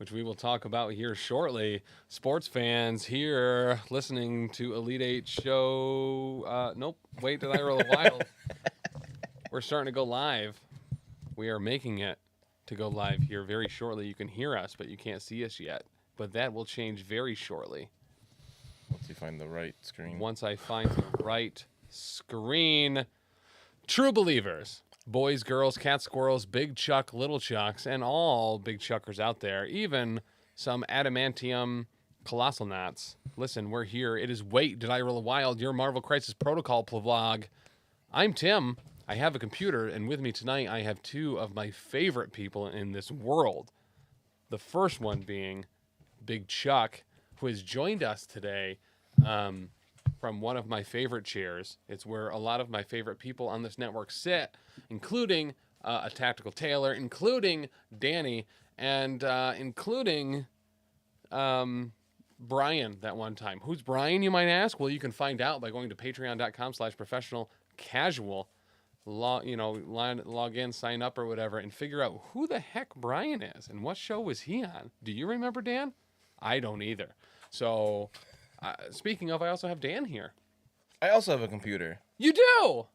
which we will talk about here shortly. Sports fans here listening to Elite Eight show. Nope. Wait, did I roll a wild? We're starting to go live. We are making it to go live here very shortly. You can hear us, but you can't see us yet. But that will change very shortly. Once you find the right screen. Once I find the right screen. True believers, boys, girls, cat squirrels, big chuck, little chucks, and all big chuckers out there, even some adamantium colossal knots. Listen, we're here. It is Wait, Did I Roll a Wild, your Marvel Crisis Protocol vlog. I'm Tim. I have a computer, and with me tonight I have two of my favorite people in this world. The first one being Big Chuck, who has joined us today from one of my favorite chairs. It's where a lot of my favorite people on this network sit, including a Tactical Tailor, including Danny, and including Brian that one time. Who's Brian, you might ask? Well, you can find out by going to patreon.com/professionalcasual. Log in, sign up or whatever, and figure out who the heck Brian is and what show was he on. Do you remember, Dan? I don't either. So, speaking of, I also have Dan here. I also have a computer. You do!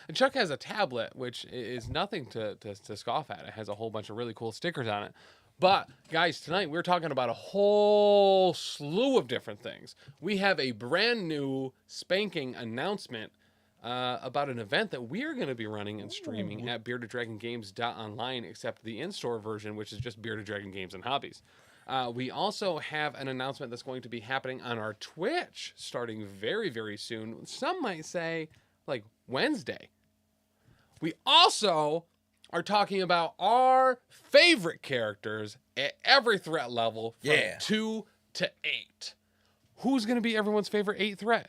And Chuck has a tablet, which is nothing to scoff at. It has a whole bunch of really cool stickers on it. But, guys, tonight we're talking about a whole slew of different things. We have a brand new spanking announcement about an event that we're going to be running and streaming at beardeddragongames.online, except the in-store version, which is just Bearded Dragon Games and Hobbies. We also have an announcement that's going to be happening on our Twitch starting very, very soon. Some might say, like, Wednesday. We also are talking about our favorite characters at every threat level from 2 to 8. Who's going to be everyone's favorite 8 threat?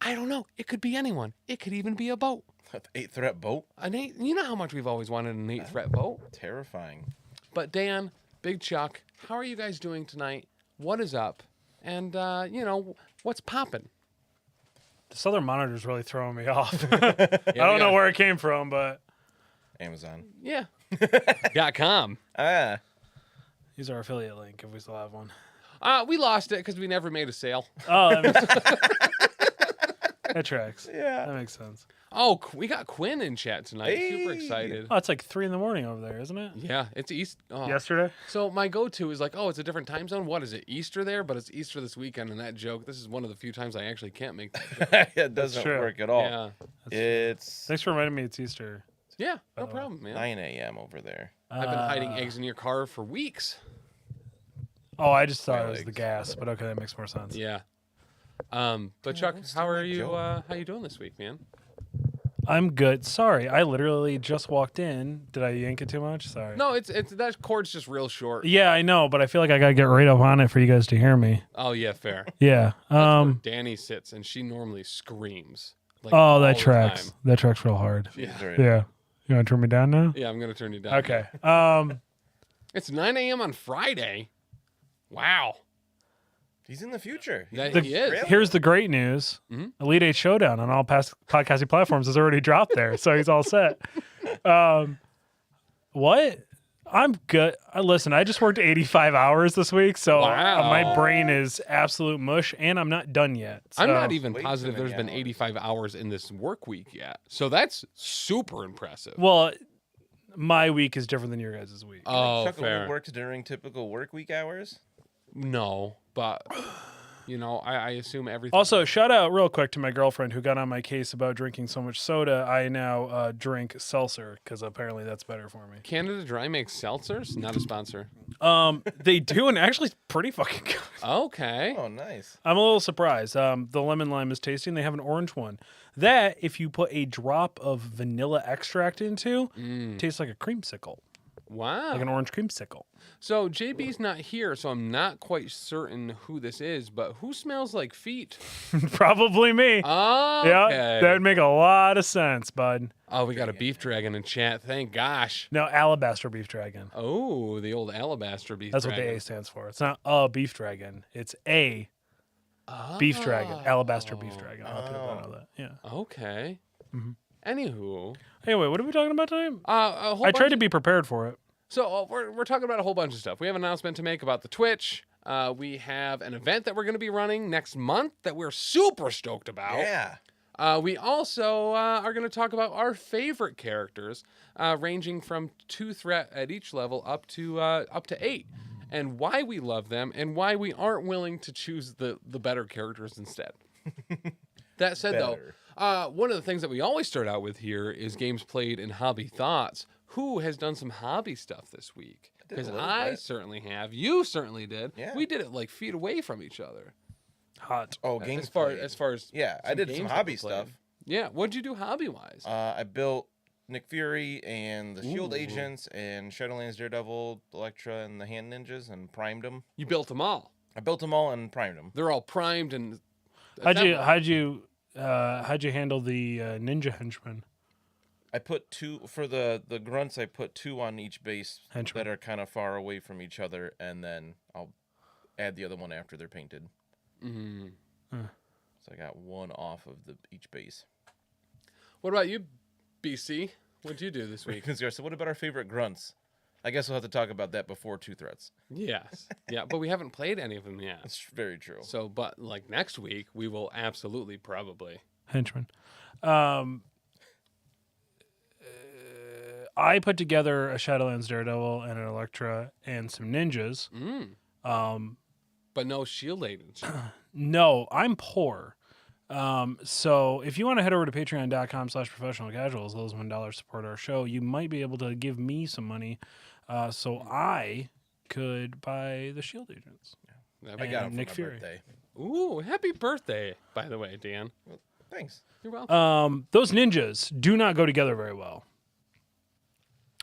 I don't know. It could be anyone. It could even be a boat. An 8-threat boat? You know how much we've always wanted an 8-threat boat. Terrifying. But Dan, Big Chuck, how are you guys doing tonight? What is up? And, what's popping? The Southern Monitor's really throwing me off. I don't know where it came from, but... Amazon. Yeah. .com. Use our affiliate link if we still have one. We lost it because we never made a sale. Oh, that tracks. Yeah. That makes sense. Oh, we got Quinn in chat tonight. Hey. Super excited. Oh, it's like 3 a.m. over there, isn't it? Yeah, it's East. Oh. Yesterday? So my go-to is like, oh, it's a different time zone. What is it? Easter there? But it's Easter this weekend, and that joke, this is one of the few times I actually can't make that joke. It doesn't work at all. Yeah. It's Thanks for reminding me it's Easter. Yeah, no problem, man. 9 a.m. over there. I've been hiding eggs in your car for weeks. Oh, I just thought it was the gas, but okay, that makes more sense. Yeah. But Chuck, how are you? How you doing this week, man? I'm good. Sorry, I literally just walked in. Did I yank it too much? Sorry. No, it's that cord's just real short. Yeah, I know, but I feel like I gotta get right up on it for you guys to hear me. Oh yeah, fair. Yeah. That's where Danny sits, and she normally screams. Like, oh, that tracks. That tracks real hard. Yeah. Yeah. You want to turn me down now? Yeah, I'm gonna turn you down. Okay. It's 9 a.m. on Friday. Wow. He's in the future. He is. Here's the great news. Mm-hmm. Elite Eight Showdown on all past podcasting platforms has already dropped there, so he's all set. What? I'm good. Listen, I just worked 85 hours this week, so my brain is absolute mush, and I'm not done yet. So. I'm not even positive there's been 85 hours in this work week yet. So that's super impressive. Well, my week is different than your guys' week. Oh, Chuck fair. only worked during typical work week hours? No, but I assume everything. Also, shout out real quick to my girlfriend who got on my case about drinking so much soda. I now drink seltzer because apparently that's better for me. Canada Dry makes seltzers? Not a sponsor. They do, and actually it's pretty fucking good. Okay. Oh, nice. I'm a little surprised. The lemon lime is tasty, and they have an orange one. That, if you put a drop of vanilla extract into, tastes like a creamsicle. Wow. Like an orange creamsicle. So JB's not here, so I'm not quite certain who this is, but who smells like feet? Probably me. Oh, yeah, okay. that would make a lot of sense, bud. Oh, we got a beef dragon in chat. Thank gosh. No, alabaster beef dragon. Oh, the old alabaster beef That's dragon. what the A stands for. It's not a beef dragon. It's a beef dragon. Alabaster beef dragon. A lot of people don't know that. Yeah. Okay. Mm-hmm. Anywho. Anyway, what are we talking about tonight? A whole I tried bunch to be prepared for it. So we're talking about a whole bunch of stuff. We have an announcement to make about the Twitch. We have an event that we're going to be running next month that we're super stoked about. Yeah. We also are going to talk about our favorite characters, ranging from 2 threat at each level up to 8, and why we love them and why we aren't willing to choose the better characters instead. That said, Better. though, one of the things that we always start out with here is games played and hobby thoughts. Who has done some hobby stuff this week? did a Because little I bit. certainly have. You certainly did. Yeah. We did it like feet away from each other. Hot. Oh, games as far played. as Yeah, I did some games that hobby we played. stuff. Yeah, what'd you do hobby wise? I built Nick Fury and the Shield Ooh. agents and Shadowlands Daredevil, Elektra, and the Hand Ninjas and primed them. You built them all. I built them all and primed them. They're all primed and. How'd you assembled. how'd you handle the ninja henchman? I put 2 for the grunts. I put 2 on each base Henchmen. that are kind of far away from each other, and then I'll add the other one after they're painted. Mhm. So I got 1 off of each base. What about you, BC? What'd you do this week? So what about our favorite grunts? I guess we'll have to talk about that before 2 threats. Yes. Yeah, but we haven't played any of them yet. That's very true. So, but like next week, we will absolutely probably. Henchman. I put together a Shadowlands Daredevil and an Elektra and some ninjas. But no shield agents. No, I'm poor. So if you want to head over to patreon.com/professionalcasuals, those $1 support our show, you might be able to give me some money so I could buy the shield agents. That'd I be- got them for Nick my Fury. birthday. Ooh, happy birthday, by the way, Dan. Thanks. You're welcome. Those ninjas do not go together very well.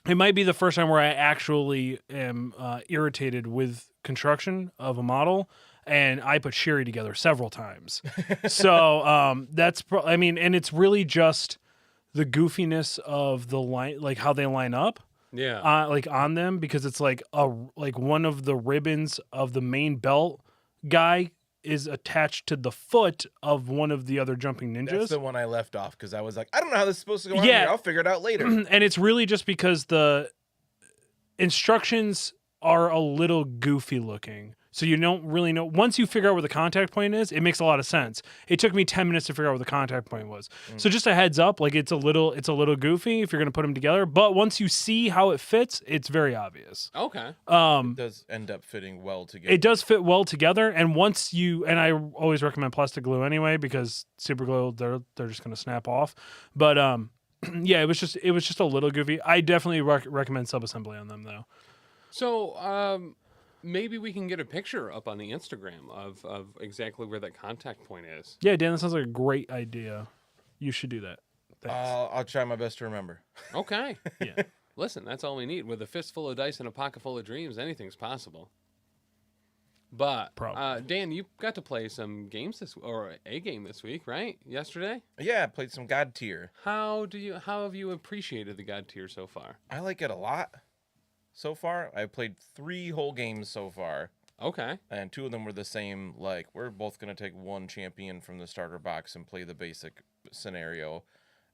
It might be the first time where I actually am irritated with construction of a model, and I put Sherry together several times. So that's, and it's really just the goofiness of the line, like how they line up, Yeah. like on them, because it's like one of the ribbons of the main belt guy is attached to the foot of one of the other jumping ninjas. That's the one I left off because I was like, I don't know how this is supposed to go on Yeah. here. I'll figure it out later. And it's really just because the instructions are a little goofy looking. So you don't really know. Once you figure out where the contact point is, it makes a lot of sense. It took me 10 minutes to figure out where the contact point was. So just a heads up, like it's a little goofy if you're going to put them together. But once you see how it fits, it's very obvious. Okay. It does end up fitting well together. It does fit well together. And once and I always recommend plastic glue anyway, because super glue, they're just going to snap off. But yeah, it was just a little goofy. I definitely recommend subassembly on them though. So, maybe we can get a picture up on the Instagram of exactly where that contact point is. Yeah, Dan, that sounds like a great idea. You should do that. Thanks. I'll try my best to remember. Okay. Yeah. Listen, that's all we need. With a fistful of dice and a pocket full of dreams, anything's possible. But Probably. Dan, you got to play some games a game this week, right? Yesterday. Yeah, I played some God Tier. How have you appreciated the God Tier so far? I like it a lot so far. I played 3 whole games so far, Okay. and 2 of them were the same. Like, we're both going to take 1 champion from the starter box and play the basic scenario.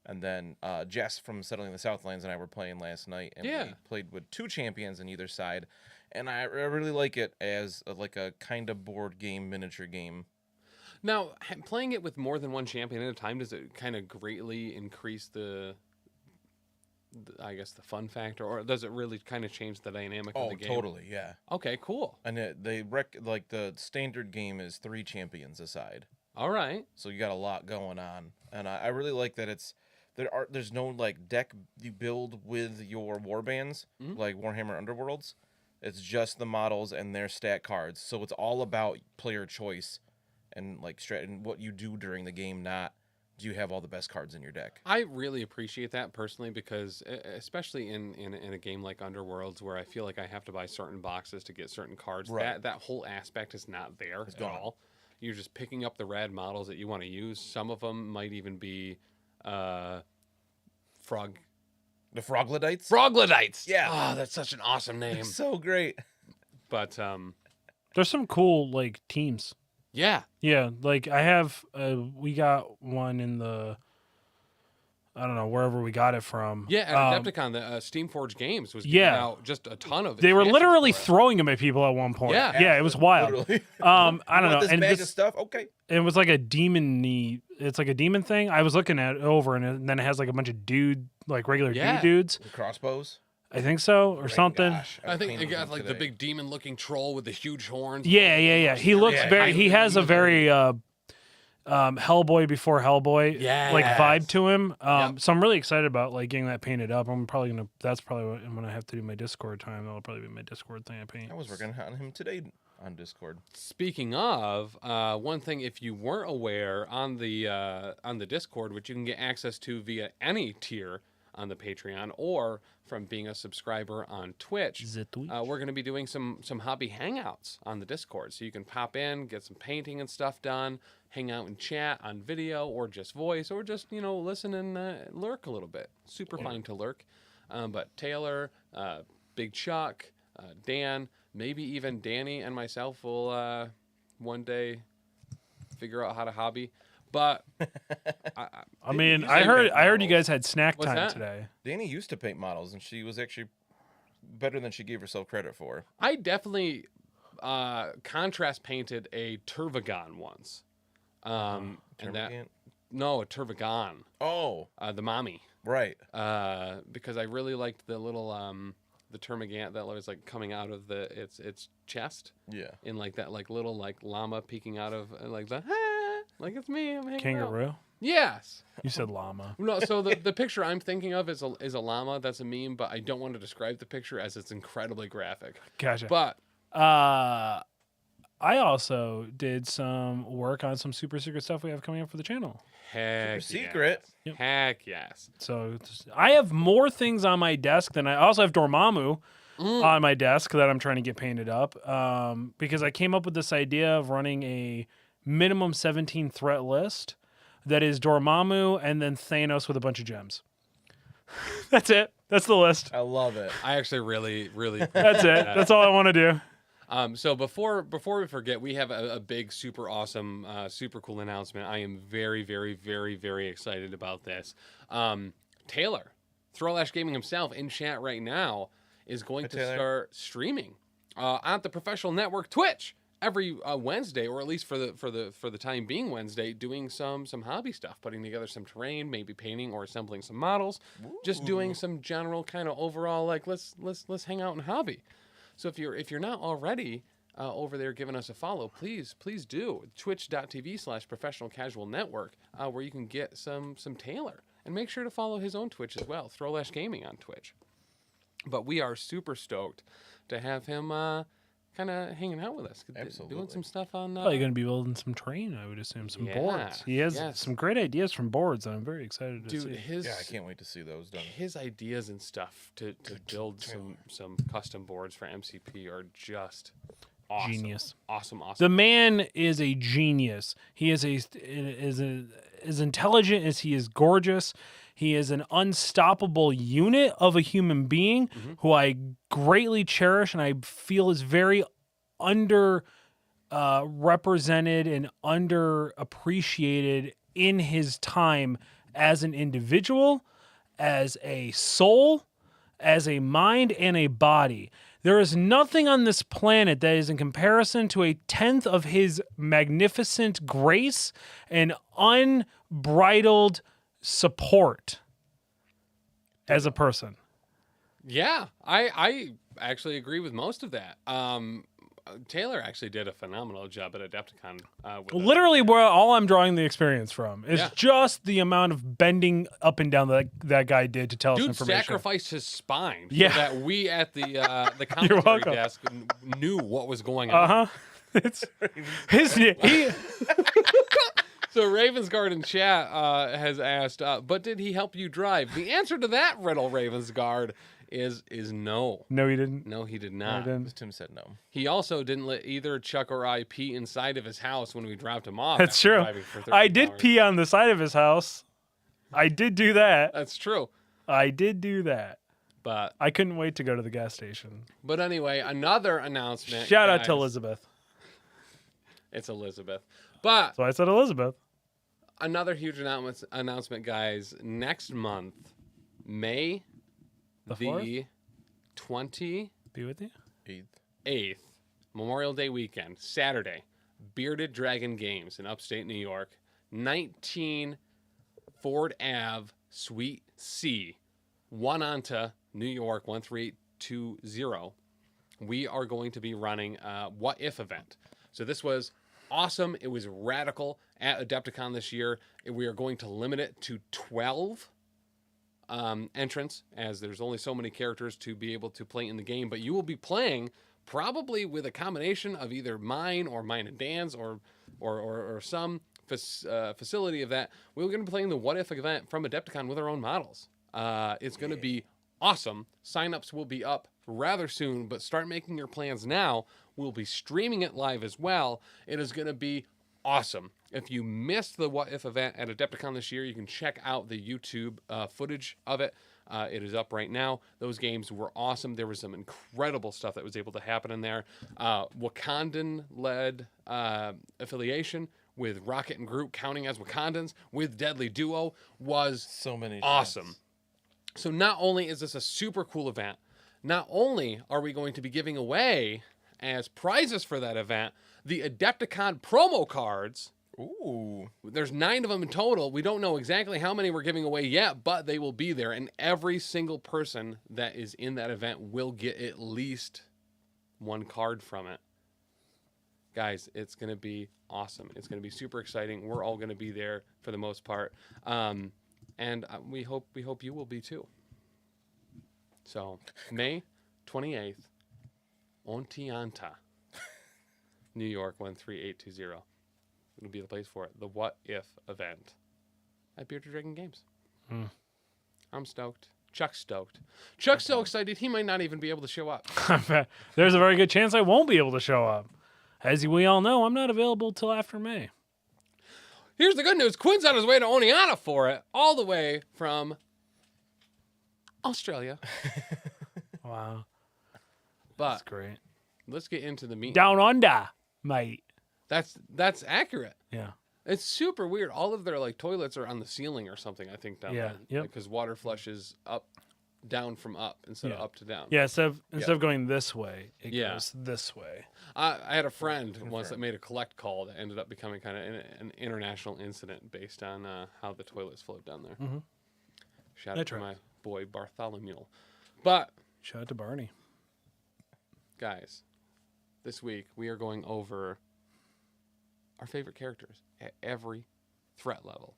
And then Jess from Settling the Southlands and I were playing last night, and Yeah. we played with 2 champions on either side. And I really like it as a kind of board game, miniature game. Now, playing it with more than one champion at a time, does it kind of greatly increase the I guess the fun factor, or does it really kind of change the dynamic of Oh, the game? totally, yeah. Okay, cool. And the standard game is 3 champions aside, All right. so you got a lot going on. And I really like that there's no like deck you build with your warbands like Warhammer Underworlds. It's just the models and their stat cards, so it's all about player choice and like and what you do during the game, not do you have all the best cards in your deck. I really appreciate that personally because, especially in a game like Underworlds, where I feel like I have to buy certain boxes to get certain cards, Right. that whole aspect is not there at gone. all. You're just picking up the rad models that you want to use. Some of them might even be The Froglodites? Froglodites. Yeah. Oh, that's such an awesome name. So great. But There's some cool like teams. yeah. Yeah, like I have we got one in the I don't know, wherever we got it from. Yeah, at Adepticon, the Steamforged Games was giving Yeah. out just a ton of. They were expansions literally for it. throwing them at people at one point. Yeah. Yeah, it was wild. Literally. I don't You know. want this And bag of stuff? Okay. it was like a demon-y, it's like a demon thing. I was looking at it over, and then it has like a bunch of regular Yeah. dudes. The crossbows. I think so, or Great something. gosh, I think painted it got them like the today. big demon-looking troll with the huge horns. Yeah. He looks Yeah, very. He has a very Hellboy before Hellboy like Yes. vibe to him. Yep. So I'm really excited about like getting that painted up. I'm probably gonna. That's probably when I have to do my Discord time. That'll probably be my Discord thing I paint. I was working on him today on Discord. Speaking of, one thing, if you weren't aware, on the Discord, which you can get access to via any tier on the Patreon or from being a subscriber on Twitch, we're going to be doing some hobby hangouts on the Discord, so you can pop in, get some painting and stuff done, hang out and chat on video or just voice, or just listen and lurk a little bit. Super fun to lurk. But Taylor, Big Chuck, Dan, maybe even Danny and myself will one day figure out how to hobby. But I mean, you I say heard paint you guys had snack What's time that? today. Danny used to paint models, and she was actually better than she gave herself credit for. I definitely contrast painted a Turvagon once. And that Termagant? no, a Turvagon, Oh, the mommy. right. Because I really liked the little the Termagant that was like coming out of its chest Yeah. in like that like little like llama peeking out of like the like it's me, I'm hanging out. Kangaroo. Yes. You said llama. No, so the picture I'm thinking of is a llama. That's a meme, but I don't want to describe the picture as it's incredibly graphic. Gotcha. But I also did some work on some super secret stuff we have coming up for the channel. heck secret. yes. Heck yes. So I have more things on my desk than I also have Dormammu on my desk that I'm trying to get painted up because I came up with this idea of running a minimum 17 threat list that is Dormammu and then Thanos with a bunch of gems. That's it. That's the list. I love it. I actually really That's it. That's all I want to do. So before we forget, we have a big, super awesome, super cool announcement. I am very excited about this. Taylor, Throwlash Gaming himself, in chat right now, is going to Taylor. start streaming on the professional network Twitch every Wednesday, or at least for the time being Wednesday, doing some hobby stuff, putting together some terrain, maybe painting or assembling some models, just doing some general kind of overall like let's hang out and hobby. So if you're not already over there giving us a follow, please do twitch.tv/professional casual network, where you can get some Taylor, and make sure to follow his own Twitch as well, Throwlash Gaming on Twitch. But we are super stoked to have him kind of hanging out with us, doing Absolutely. some stuff on. Probably going to be building some terrain, I would assume, some boards. He has yes. some great ideas from boards, and I'm very excited to Dude, see. Yeah, I can't wait to see those done. his ideas and stuff to build some custom boards for MCP are just awesome. Genius. Awesome. The man is a genius. He is as intelligent as he is gorgeous. He is an unstoppable unit of a human being who I greatly cherish and I feel is very represented and underappreciated in his time as an individual, as a soul, as a mind, and a body. There is nothing on this planet that is in comparison to a tenth of his magnificent grace and unbridled support as a person. Yeah, I actually agree with most of that. Taylor actually did a phenomenal job at Adepticon. With us. Literally, where all I'm drawing the experience from is Yeah. just the amount of bending up and down that guy did to tell us Dude information. sacrificed his spine so Yeah. that we at the commentary welcome. desk knew what was going on. It's he. So Ravensguard in chat has asked, but did he help you drive? The answer to that riddle, Ravensguard, is no. No, he didn't. No, he did No, he not. didn't. Tim said no. He also didn't let either Chuck or I pee inside of his house when we dropped him off. That's after true. driving for 13 I did hours. pee on the side of his house. I did do that. That's true. I did do that. But I couldn't wait to go to the gas station. anyway, another announcement. Shout out to guys. Elizabeth. It's Elizabeth. But So I said Elizabeth. another huge announcement, guys. Next month, May The the 28th, Be with you. 8th. Memorial Day weekend, Saturday, Bearded Dragon Games in upstate New York, 19 Ford Ave, Suite C, Wananta, New York, 13820. We are going to be running a What If event. So this was awesome. It was radical at Adepticon this year. We are going to limit it to 12 entrants, as there's only so many characters to be able to play in the game. But you will be playing probably with a combination of either mine and Dan's or some facility of that. We're going to be playing the What If event from Adepticon with our own models. It's going to be awesome. Signups will be up rather soon, but start making your plans now. We'll be streaming it live as well. It is going to be awesome. If you missed the What If event at Adepticon this year, you can check out the YouTube footage of it. It is up right now. Those games were awesome. There was some incredible stuff that was able to happen in there. Wakandan-led affiliation with Rocket and Groot counting as Wakandans with Deadly Duo was So many awesome. shots. So not only is this a super cool event, not only are we going to be giving away as prizes for that event the Adepticon promo cards. Ooh. There's 9 of them in total. We don't know exactly how many we're giving away yet, but they will be there. And every single person that is in that event will get at least one card from it. Guys, it's going to be awesome. It's going to be super exciting. We're all going to be there for the most part. And we hope you will be too. So, May 28th, Ontianta, New York, 13820. It'll be the place for it. The What If event at Bearded Dragon Games. I'm stoked. Chuck's stoked. Chuck's so excited he might not even be able to show up. There's a very good chance I won't be able to show up. As we all know, I'm not available till after May. Here's the good news. Quinn's on his way to Oneonta for it, all the way from Australia. Wow. But That's great. let's get into the meat. Down under, mate. That's accurate. Yeah. It's super weird. All of their like toilets are on the ceiling or something, I think, down Yeah, there. yep. Because water flushes down from up instead of Yeah. up to down. Yeah, instead of going this way, it Yeah. goes this way. I had a friend once that made a collect call that ended up becoming kind of an international incident based on how the toilets flowed down there. Mhm. Shout That out to tracks. my boy Bartholomew. But, Shout out to Barney. guys, this week we are going over our favorite characters at every threat level.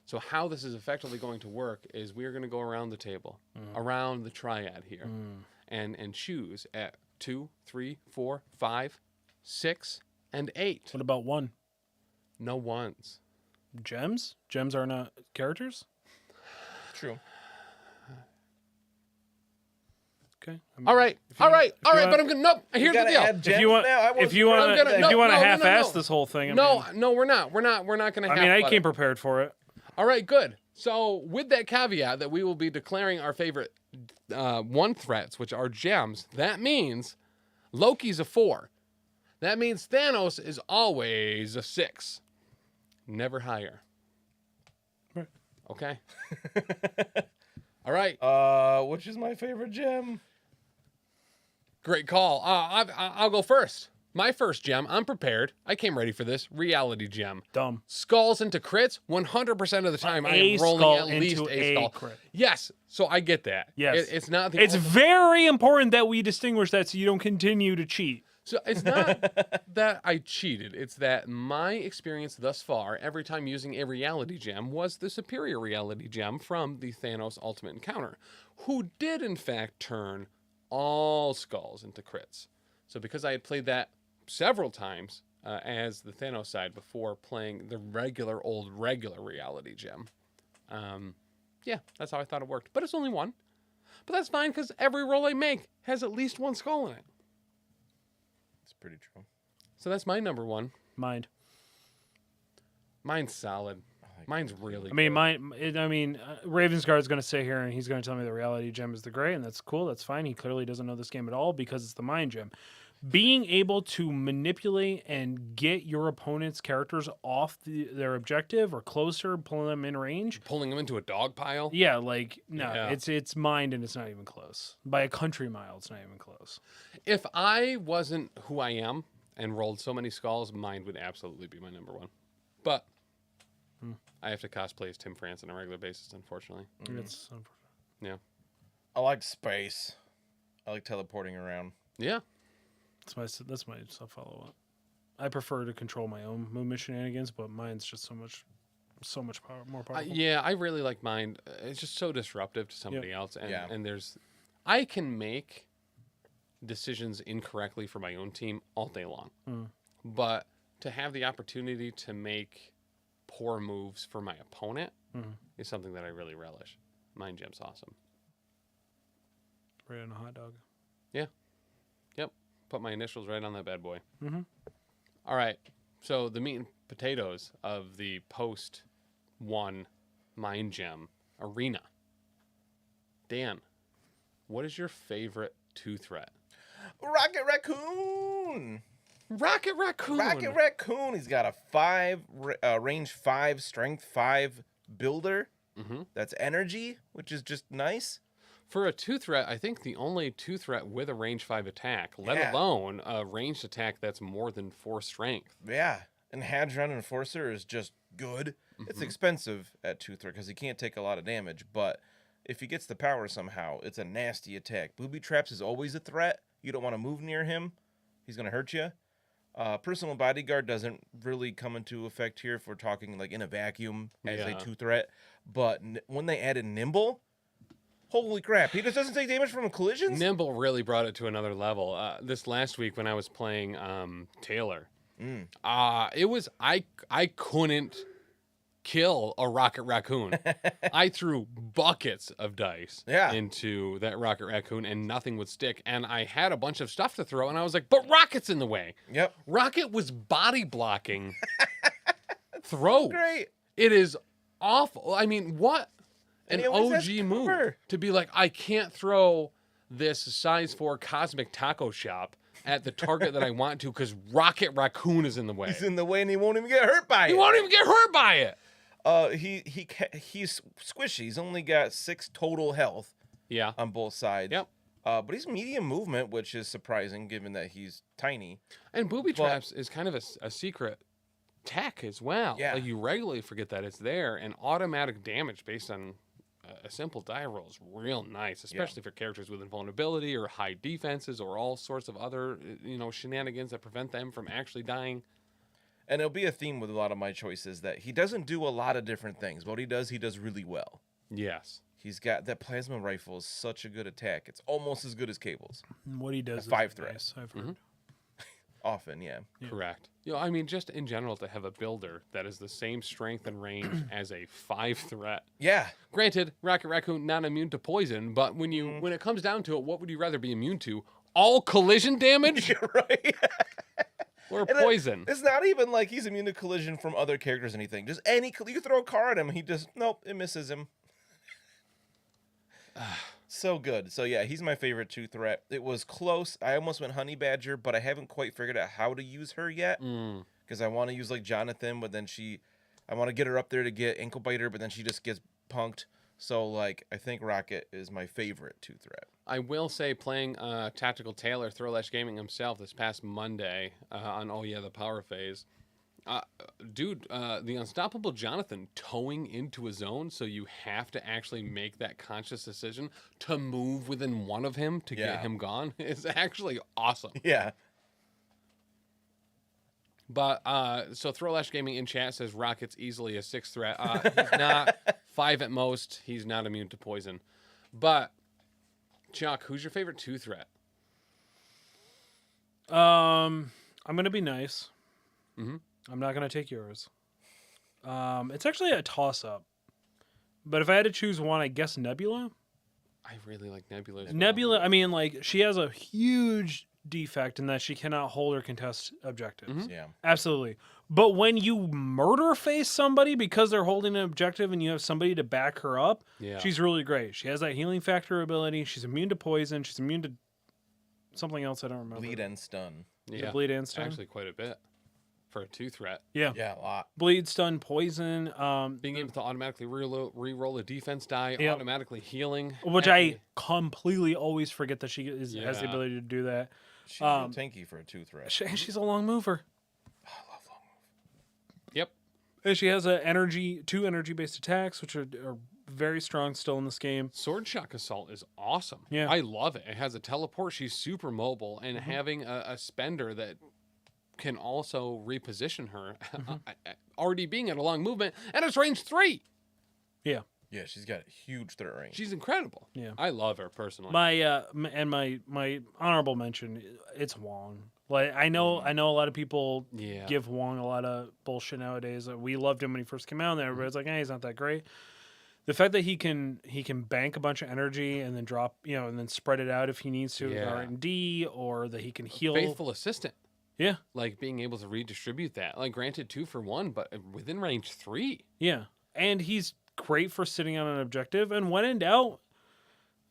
So how this is effectively going to work is we are going to go around the table, around the triad here, and choose at 2, 3, 4, 5, 6, and 8. What about 1? No ones. Gems? Gems are not characters? True. Okay. All right. But I'm gonna nope. Here's the gotta deal. add If you want, now. I if you want, I'm gonna- if no, you want to no, no, half-ass no. this whole thing, No, we're not. We're not gonna. I mean, I half-butt came it. prepared for it. All right, good. So with that caveat that we will be declaring our favorite 1 threats, which are gems, that means Loki's a 4. That means Thanos is always a 6. Never higher. Right. Okay. All right. Which is my favorite gem? Great call. I'll go first. My first gem, I'm prepared. I came ready for this. Reality gem. Dumb. Skulls into crits, 100% of the time I A am rolling skull at least into a a skull. crit. Yes, so I get that. Yes. It's not the It's very important that we distinguish that so you don't continue to cheat. So it's not that I cheated. It's that my experience thus far, every time using a reality gem, was the superior reality gem from the Thanos Ultimate Encounter, who did in fact turn all skulls into crits. So because I had played that several times as the Thanos side before playing the regular reality gem, yeah, that's how I thought it worked. But it's only 1. But that's fine because every roll I make has at least 1 skull in it. It's pretty true. So that's my number 1. Mind. Mine's solid. Mine's really I mean, good. Ravensguard's going to sit here and he's going to tell me the reality gem is the gray, and that's cool. That's fine. He clearly doesn't know this game at all because it's the mind gem. being able to manipulate and get your opponent's characters off their objective or closer, pulling them in range. Pulling them into a dog pile. Yeah, like no, Yeah. it's mined and it's not even close. By a country mile, it's not even close. If I wasn't who I am and rolled so many skulls, mine would absolutely be my number one. But I have to cosplay as Tim France on a regular basis, unfortunately. It's Yeah. I like space. I like teleporting around. Yeah. that's my follow up. I prefer to control my own movement shenanigans, but mine's just so much more powerful. Yeah, I really like mine. It's just so disruptive to somebody else. And, and I can make decisions incorrectly for my own team all day long. But to have the opportunity to make poor moves for my opponent is something that I really relish. Mind Gem's awesome. Right on a hot dog. Yeah. Yep. Put my initials right on that bad boy. All right. So the meat and potatoes of the post one Mind Gem arena. Dan, what is your favorite 2-threat? Rocket Raccoon. Rocket Raccoon. Rocket Raccoon. He's got a range 5, strength 5 builder. That's energy, which is just nice. For a 2-threat, I think the only 2-threat with a range 5 attack, let alone a ranged attack that's more than 4 strength. Yeah. And Hadron Enforcer is just good. It's expensive at 2-threat because he can't take a lot of damage, but if he gets the power somehow, it's a nasty attack. Booby Traps is always a threat. You don't want to move near him. He's going to hurt you. Personal Bodyguard doesn't really come into effect here if we're talking like in a vacuum as a 2-threat. But when they added Nimble, holy crap, he just doesn't take damage from collisions? Nimble really brought it to another level. This last week when I was playing Taylor, it was I couldn't kill a Rocket Raccoon. I threw buckets of dice into that Rocket Raccoon and nothing would stick. And I had a bunch of stuff to throw and I was like, but Rocket's in the way. Yep. Rocket was body blocking throws. Great. It is awful. I mean, what an he always has OG move cover. to be like, I can't throw this size 4 cosmic taco shop at the target that I want to because Rocket Raccoon is in the way. He's in the way and he won't even get hurt by it. He won't even get hurt by it. He's squishy. He's only got 6 total health. Yeah. On both sides. Yep. But he's medium movement, which is surprising given that he's tiny. And Booby Traps is kind of a secret tech as well. Yeah. Like you regularly forget that it's there, and automatic damage based on a simple die roll is real nice, especially for characters with invulnerability or high defenses or all sorts of other shenanigans that prevent them from actually dying. And it'll be a theme with a lot of my choices that he doesn't do a lot of different things. What he does really well. Yes. He's got that plasma rifle is such a good attack. It's almost as good as Cable's. What he does A 5 is threat. nice, I've heard. Often, yeah. Correct. I mean, just in general, to have a builder that is the same strength and range as a 5-threat. Yeah. Granted, Rocket Raccoon not immune to poison, but when it comes down to it, what would you rather be immune to? All collision damage You're right. or poison? It's not even like he's immune to collision from other characters or anything. Just you throw a car at him, he just it misses him. So good. So yeah, he's my favorite 2-threat. It was close. I almost went Honey Badger, but I haven't quite figured out how to use her yet. Because I want to use like Jonathan, but then I want to get her up there to get Ankle Biter, but then she just gets punked. So like, I think Rocket is my favorite 2-threat. I will say, playing Tactical Taylor, Throwlash Gaming himself, this past Monday on the Power Phase. The Unstoppable Jonathan towing into a zone, so you have to actually make that conscious decision to move within one of him to get him gone is actually awesome. Yeah. But, so Throwlash Gaming in chat says Rocket's easily a 6-threat. He's not 5 at most. He's not immune to poison. But, Chuck, who's your favorite 2-threat? I'm going to be nice. I'm not going to take yours. It's actually a toss-up. But if I had to choose one, I guess Nebula. I really like Nebula as well. Nebula, I mean, like, she has a huge defect in that she cannot hold or contest objectives. Yeah. Absolutely. But when you murder face somebody because they're holding an objective and you have somebody to back her up, she's really great. She has that healing factor ability. She's immune to poison. She's immune to something else I don't remember. Bleed and stun. Yeah, bleed and stun? actually quite a bit for a 2-threat. Yeah. Yeah, a lot. Bleed, stun, poison. Being able to automatically re-roll a defense die, Yep. automatically healing. Which at I the- completely always forget that she has the Yeah. ability to do that. She's real tanky for a 2-threat. She's a long mover. I love long move. Yep. And she has two energy-based attacks, which are very strong still in this game. Sword Shock Assault is awesome. Yeah. I love it. It has a teleport. She's super mobile, and Mm-hmm. having a spender that can also reposition her, already being at a long movement, and it's range 3. Yeah. Yeah, she's got a huge threat range. She's incredible. Yeah. I love her personally. My honorable mention, it's Wong. Like I know a lot of people Yeah. give Wong a lot of bullshit nowadays. We loved him when he first came out, and everybody's like, "Hey, he's not that great." The fact that he can bank a bunch of energy and then drop, and then spread it out if he needs to with Yeah. R&D, or that he can heal. Faithful assistant. Yeah, Like being able to redistribute that. Like granted 2 for 1, but within range 3. yeah, and he's great for sitting on an objective. And when in doubt,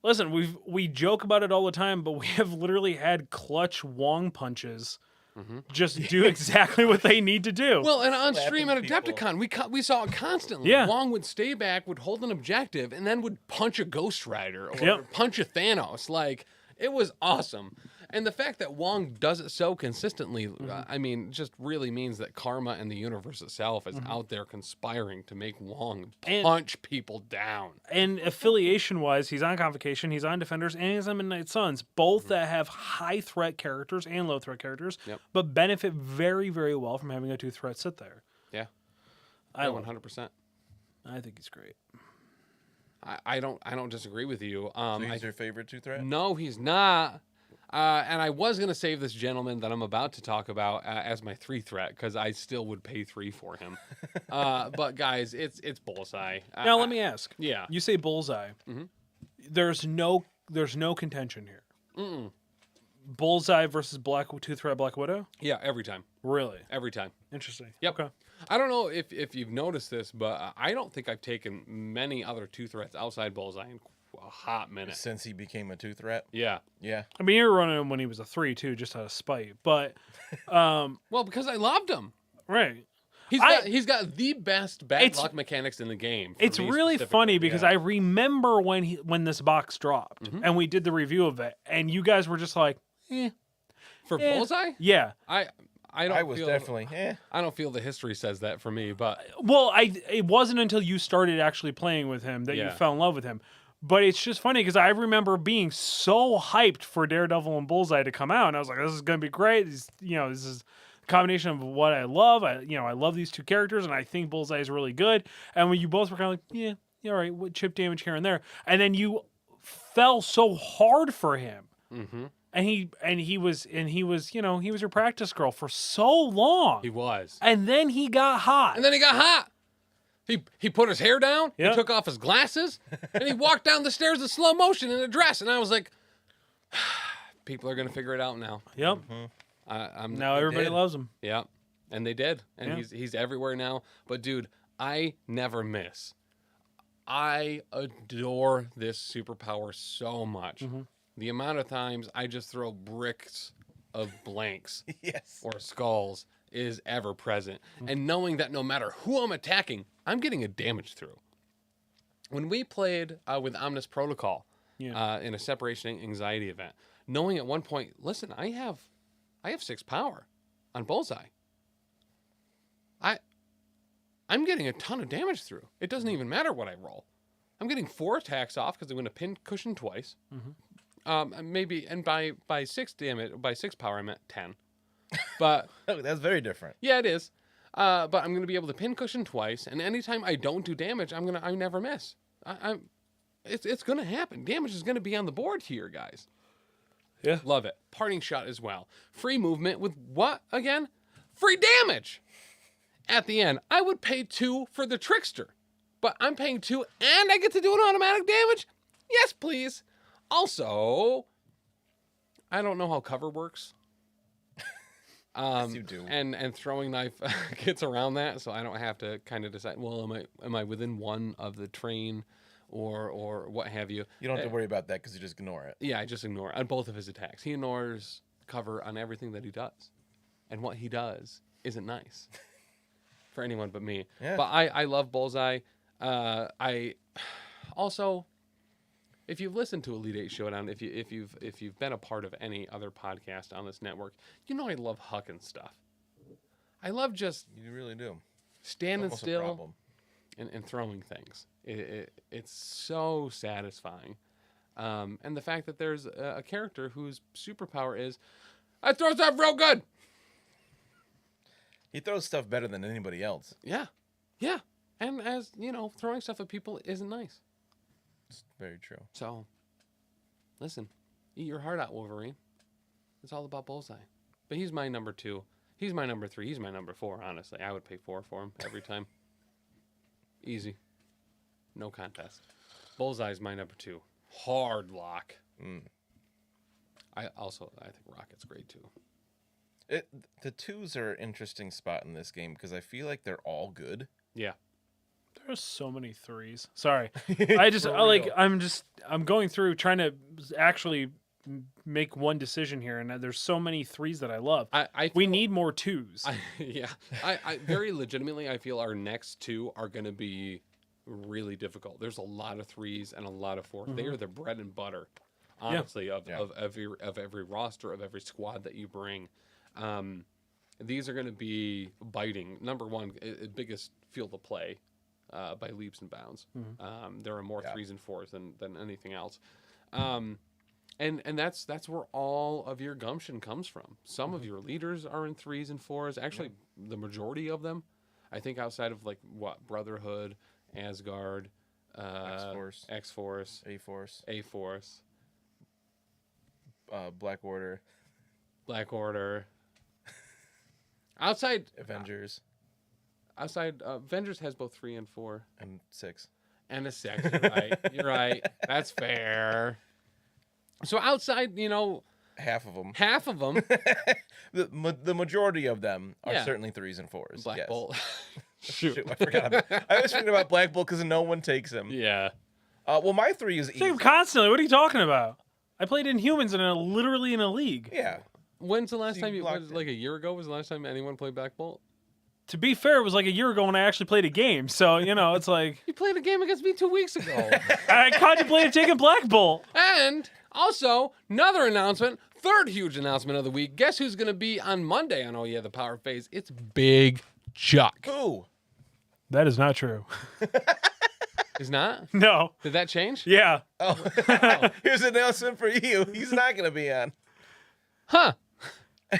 listen, we joke about it all the time, but we have literally had clutch Wong punches just do exactly what they need to do. Well, and on Slapping stream at people. Adepticon, we saw it constantly. Yeah. Wong would stay back, would hold an objective, and then would punch a Ghost Rider or Yep. punch a Thanos. Like, it was awesome. And the fact that Wong does it so consistently, I mean, just really means that karma and the universe itself is out there conspiring to make Wong And- punch people down. And affiliation wise, he's on Convocation, he's on Defenders, and he's on Midnight Suns, both that have high threat characters and low threat characters, Yep. but benefit very, very well from having a 2-threat sit there. Yeah. I Yeah, love 100%. I think he's great. I don't disagree with you. So he's your favorite 2-threat? No, he's not. And I was going to save this gentleman that I'm about to talk about as my 3-threat because I still would pay 3 for him. But guys, it's Bullseye. Now let me ask. Yeah. You say Bullseye. There's no contention here. Bullseye versus 2-threat Black Widow? Yeah, every time. Really? Every time. Interesting. Yep. Okay. I don't know if you've noticed this, but I don't think I've taken many other 2-threats outside Bullseye in a hot minute. Since he became a 2-threat? Yeah. Yeah. I mean, you were running him when he was a 3 too, just out of spite. But Well, because I loved him. right. He's got the best bad It's- luck mechanics in the game. for It's me really specifically. funny because yeah. I remember when this box dropped and we did the review of it, and you guys were just like, For Yeah. Bullseye, yeah. I don't I was feel, definitely, I don't feel the history says that for me, but Well, it wasn't until you started actually playing with him that you Yeah. fell in love with him. But it's just funny because I remember being so hyped for Daredevil and Bullseye to come out, and I was like, "This is going to be great." This is a combination of what I love. I love these two characters, and I think Bullseye is really good. And when you both were kind of like, "Yeah, all right, what chip damage here and there," and then you fell so hard for him, and he was your practice girl for so long, he was. and then he got hot. And then he got hot. He put his hair down, Yep. he took off his glasses, and he walked down the stairs in slow motion in a dress. And I was like, people are going to figure it out now. Yep. I'm Now everybody did. loves him. Yeah, and they did, and Yeah. he's everywhere now. But dude, I never miss. I adore this superpower so much. The amount of times I just throw bricks of blanks yes. or skulls is ever present, and knowing that no matter who I'm attacking, I'm getting a damage through. When we played with Omnis Protocol Yeah. in a separation anxiety event, knowing at one point, listen, I have 6 power on Bullseye. I'm getting a ton of damage through. It doesn't even matter what I roll. I'm getting 4 attacks off because I'm going to pin cushion twice. Maybe, and by 6 damage, by 6 power, I meant 10. But Oh, that's very different. yeah, it is. But I'm going to be able to pin cushion twice, and anytime I don't do damage, I never miss. It's going to happen. Damage is going to be on the board here, guys. Yeah. Love it. Parting shot as well. Free movement with what again? Free damage. At the end, I would pay 2 for the trickster, but I'm paying 2 and I get to do an automatic damage. Yes, please. Also, I don't know how cover works. Yes, you do. And throwing knife gets around that, so I don't have to kind of decide. Well, am I within 1 of the train or what have you. You don't have to worry about that because you just ignore it. Yeah, I just ignore on both of his attacks. He ignores cover on everything that he does, and what he does isn't nice for anyone but me. Yeah. But I love Bullseye. I also, if you've listened to Elite Eight Showdown, if you've been a part of any other podcast on this network, you know I love hucking stuff. I love just You really do. standing Almost a still problem. and throwing things. It's so satisfying. And the fact that there's a character whose superpower is, I throw stuff real good. He throws stuff better than anybody else. Yeah. Yeah. And as, you know, throwing stuff at people isn't nice. It's very true. So, listen, eat your heart out, Wolverine. It's all about Bullseye. But he's my number 2. He's my number 3. He's my number 4, honestly. I would pay 4 for him every time. Easy. No contest. Bullseye's my number 2. Hard lock. I think Rocket's great too. The 2s are an interesting spot in this game because I feel like they're all good. Yeah. There's so many 3s. Sorry. I'm going through trying to actually make one decision here, and there's so many 3s that I love. We need more 2s. I very legitimately, I feel our next 2 are going to be really difficult. There's a lot of 3s and a lot of 4s. They are the bread and butter, honestly, of every roster, of every squad that you bring. These are going to be biting. Number 1, biggest field of play by leaps and bounds. There are more 3s and 4s than anything else. And that's where all of your gumption comes from. Some of your leaders are in 3s and 4s. Actually, the majority of them, I think, outside of Brotherhood, Asgard, X-Force, A-Force, Black Order, outside Avengers, Avengers has both 3 and 4 and 6 and a 6. You're right. You're right. That's fair. So outside, half of them. The majority of them are certainly 3s and 4s. Black Bolt. Shoot, I forgot. I was thinking about Black Bolt because no one takes him. Yeah. Well, my 3 is Take easy. him constantly. What are you talking about? I played Inhumans literally in a league. Yeah. When's the last So time you was blocked like a year ago? Was the last time anyone played Black Bolt? To be fair, it was like a year ago when I actually played a game. So, it's like You played a game against me 2 weeks ago. I contemplated taking Black Bolt. And also, another announcement, third huge announcement of the week. Guess who's going to be on Monday on Oh Yeah, the Power Phase? It's Big Chuck. Who? That is not true. Is not? No. Did that change? Yeah. Oh, here's an announcement for you. He's not going to be on. Huh.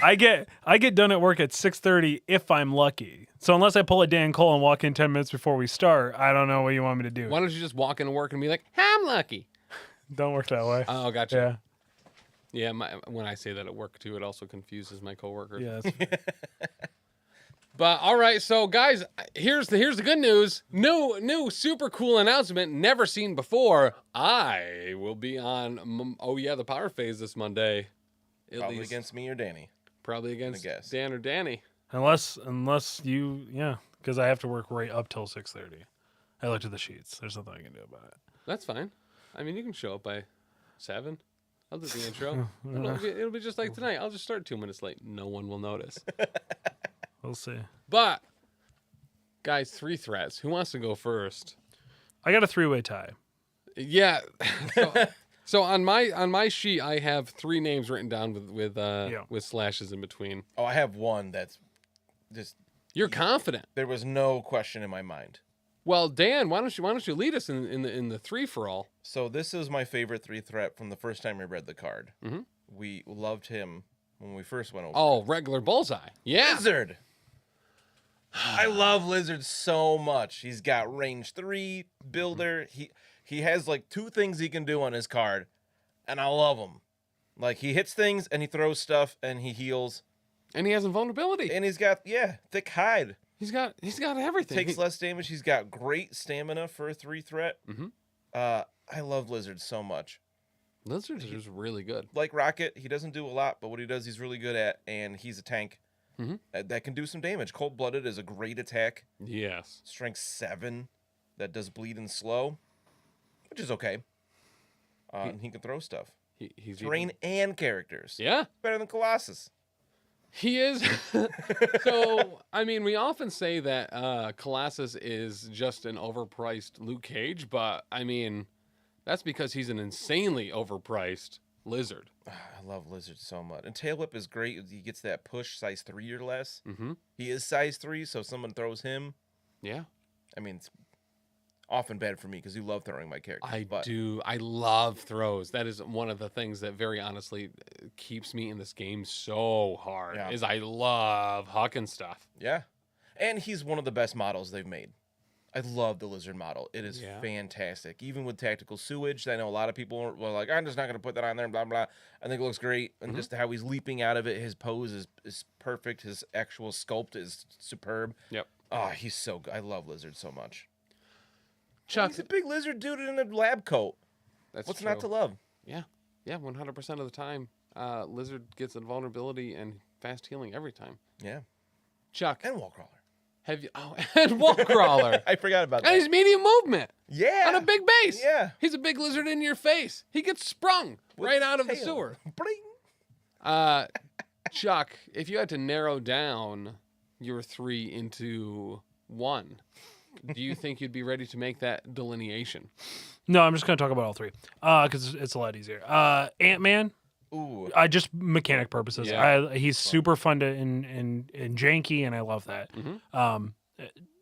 I get done at work at 6:30 if I'm lucky. So unless I pull a Dan Cole and walk in 10 minutes before we start, I don't know what you want me to do. Why don't you just walk into work and be like, hey, I'm lucky? Don't work that way. Oh, gotcha. Yeah. Yeah, when I say that at work, too, it also confuses my coworkers. Yeah. That's But, all right, so, guys, here's the good news. New super cool announcement, never seen before. I will be on Oh Yeah, the Power Phase this Monday. Probably against me or Danny. Probably against Dan or Danny. unless you, because I have to work right up till 6:30. I looked at the sheets. There's nothing I can do about it. That's fine. I mean, you can show up by 7. I'll do the intro. It'll be just like tonight. I'll just start 2 minutes late. No one will notice. We'll see. But, guys, 3 threats. Who wants to go first? I got a 3-way tie. Yeah. So on my sheet, I have 3 names written down with slashes in between. Oh, I have one that's just. You're confident. There was no question in my mind. Well, Dan, why don't you lead us in the 3 for all? So this is my favorite 3 threat from the first time we read the card. Mhm. We loved him when we first went over. Oh, regular Bullseye. Yeah. Lizard. I love Lizard so much. He's got range 3, builder. He has like 2 things he can do on his card, and I love him. Like he hits things and he throws stuff and he heals. And he has invulnerability. And he's got thick hide. He's got everything. Takes less damage. He's got great stamina for a 3 threat. Mhm. I love Lizard so much. Lizard is really good. Like Rocket, he doesn't do a lot, but what he does, he's really good at, and he's a tank that can do some damage. Cold-blooded is a great attack. Yes. Strength 7 that does bleed and slow. which is okay. And he can throw stuff. He's Terrain and characters. Yeah. Better than Colossus. He is. So, I mean, we often say that Colossus is just an overpriced Luke Cage, but, I mean, that's because he's an insanely overpriced Lizard. I love Lizard so much. And Tail Whip is great. He gets that push size 3 or less. Mm-hmm. He is size 3, so if someone throws him, Yeah. I mean, it's often bad for me because you love throwing my character. I do. I love throws. That is one of the things that very honestly keeps me in this game so hard. Yeah. Is I love hucking stuff. Yeah. And he's one of the best models they've made. I love the Lizard model. It is Yeah. fantastic. Even with tactical sewage, I know a lot of people were like, I'm just not going to put that on there, blah, blah. I think it looks great. And just how he's leaping out of it, his pose is perfect. His actual sculpt is superb. Yep. Oh, he's so good. I love Lizard so much. Chuck, He's a big lizard dude in a lab coat. that's What's true. not to love? Yeah. Yeah, 100% of the time. Lizard gets invulnerability and fast healing every time. Yeah. Chuck, And wall crawler. have you... Oh, and wall crawler. I forgot about And that. he's medium movement. Yeah. On a big base. Yeah. He's a big lizard in your face. He gets sprung With right out of the tail. sewer. Bring. Chuck, if you had to narrow down your 3 into 1, do you think you'd be ready to make that delineation? No, I'm just going to talk about all 3 because it's a lot easier. Ant-Man, Ooh. just mechanic purposes. Yeah. He's super fun to and janky, and I love that.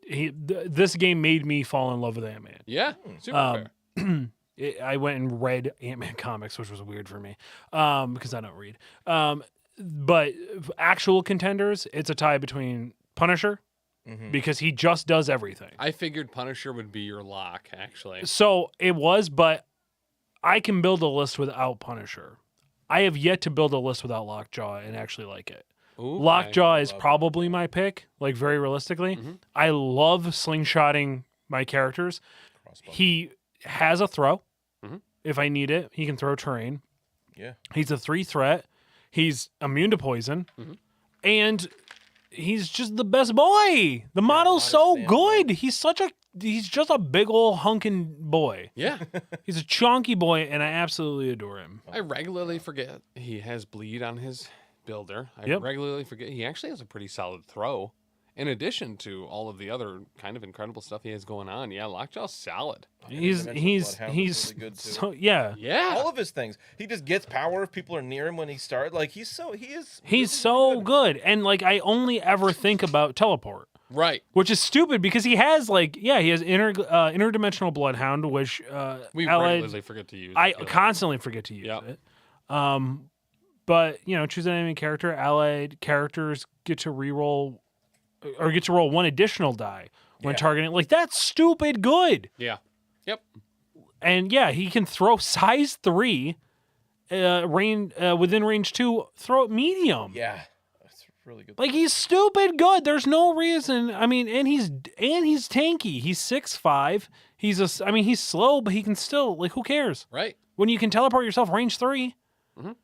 This game made me fall in love with Ant-Man. Yeah, super fair. I went and read Ant-Man comics, which was weird for me because I don't read. But actual contenders, it's a tie between Punisher because he just does everything. I figured Punisher would be your lock, actually. So it was, but I can build a list without Punisher. I have yet to build a list without Lockjaw and actually like it. Ooh, Lockjaw is probably my pick, like very realistically. I love slingshotting my characters. Crossbow. He has a throw. If I need it, he can throw terrain. Yeah. He's a 3 threat. He's immune to poison. And he's just the best boy. The model's so good. He's just a big old hunking boy. Yeah. He's a chonky boy, and I absolutely adore him. I regularly forget he has bleed on his builder. I Yep. regularly forget he actually has a pretty solid throw. In addition to all of the other kind of incredible stuff he has going on. Yeah, Lockjaw's solid. He's Bloodhound is really good, too. so yeah. Yeah. All of his things. He just gets power if people are near him when he starts. Like he is. He's so good. And like I only ever think about teleport. Right. Which is stupid because he has he has interdimensional bloodhound, which We allied- regularly forget to use I it. constantly forget to use Yep. it. But choose an enemy character. Allied characters get to reroll or get to roll 1 additional die when Yeah. targeting. Like that's stupid good. Yeah. Yep. And yeah, he can throw size 3, within range 2. Throw it medium. Yeah. That's really good. Like he's stupid good. There's no reason. I mean, and he's tanky. He's 6'5". He's slow, but he can still who cares? Right. When you can teleport yourself range 3. Mhm.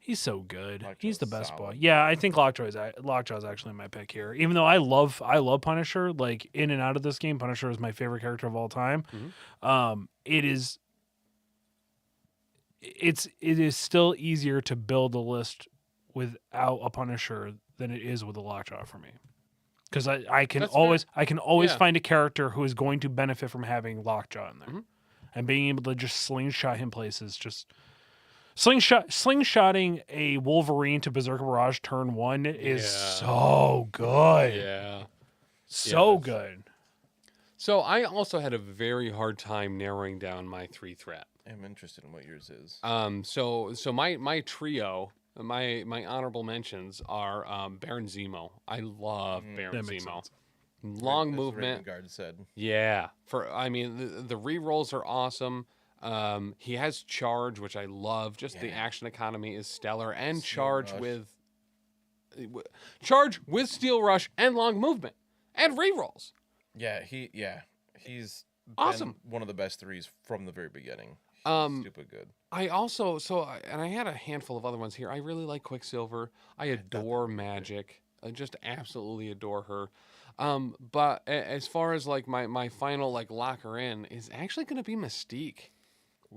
He's so good. Lockjaw's He's the best boy. solid. Yeah, I think Lockjaw's actually my pick here. Even though I love Punisher, like in and out of this game, Punisher is my favorite character of all time. It is still easier to build a list without a Punisher than it is with a Lockjaw for me. Because I can That's always Yeah. find a character who is going to benefit from having Lockjaw in there. And being able to just slingshot him places, just slingshotting a Wolverine to Berserker Barrage turn 1 is Yeah. so good. Yeah. So that's- good. So I also had a very hard time narrowing down my 3 threat. I'm interested in what yours is. So my trio, my honorable mentions are Baron Zemo. I love Baron That makes Zemo. sense. Long As movement. Ravengard said. Yeah. The re-rolls are awesome. He has charge, which I love. Just the action economy is stellar, and charge Rush. with Steel Rush and long movement and re-rolls. Yeah, he's Awesome. been one of the best 3s from the very beginning. He's stupid good. I also and I had a handful of other ones here. I really like Quicksilver. I adore Magic. I just absolutely adore her. But as far as like my final like locker in is actually going to be Mystique.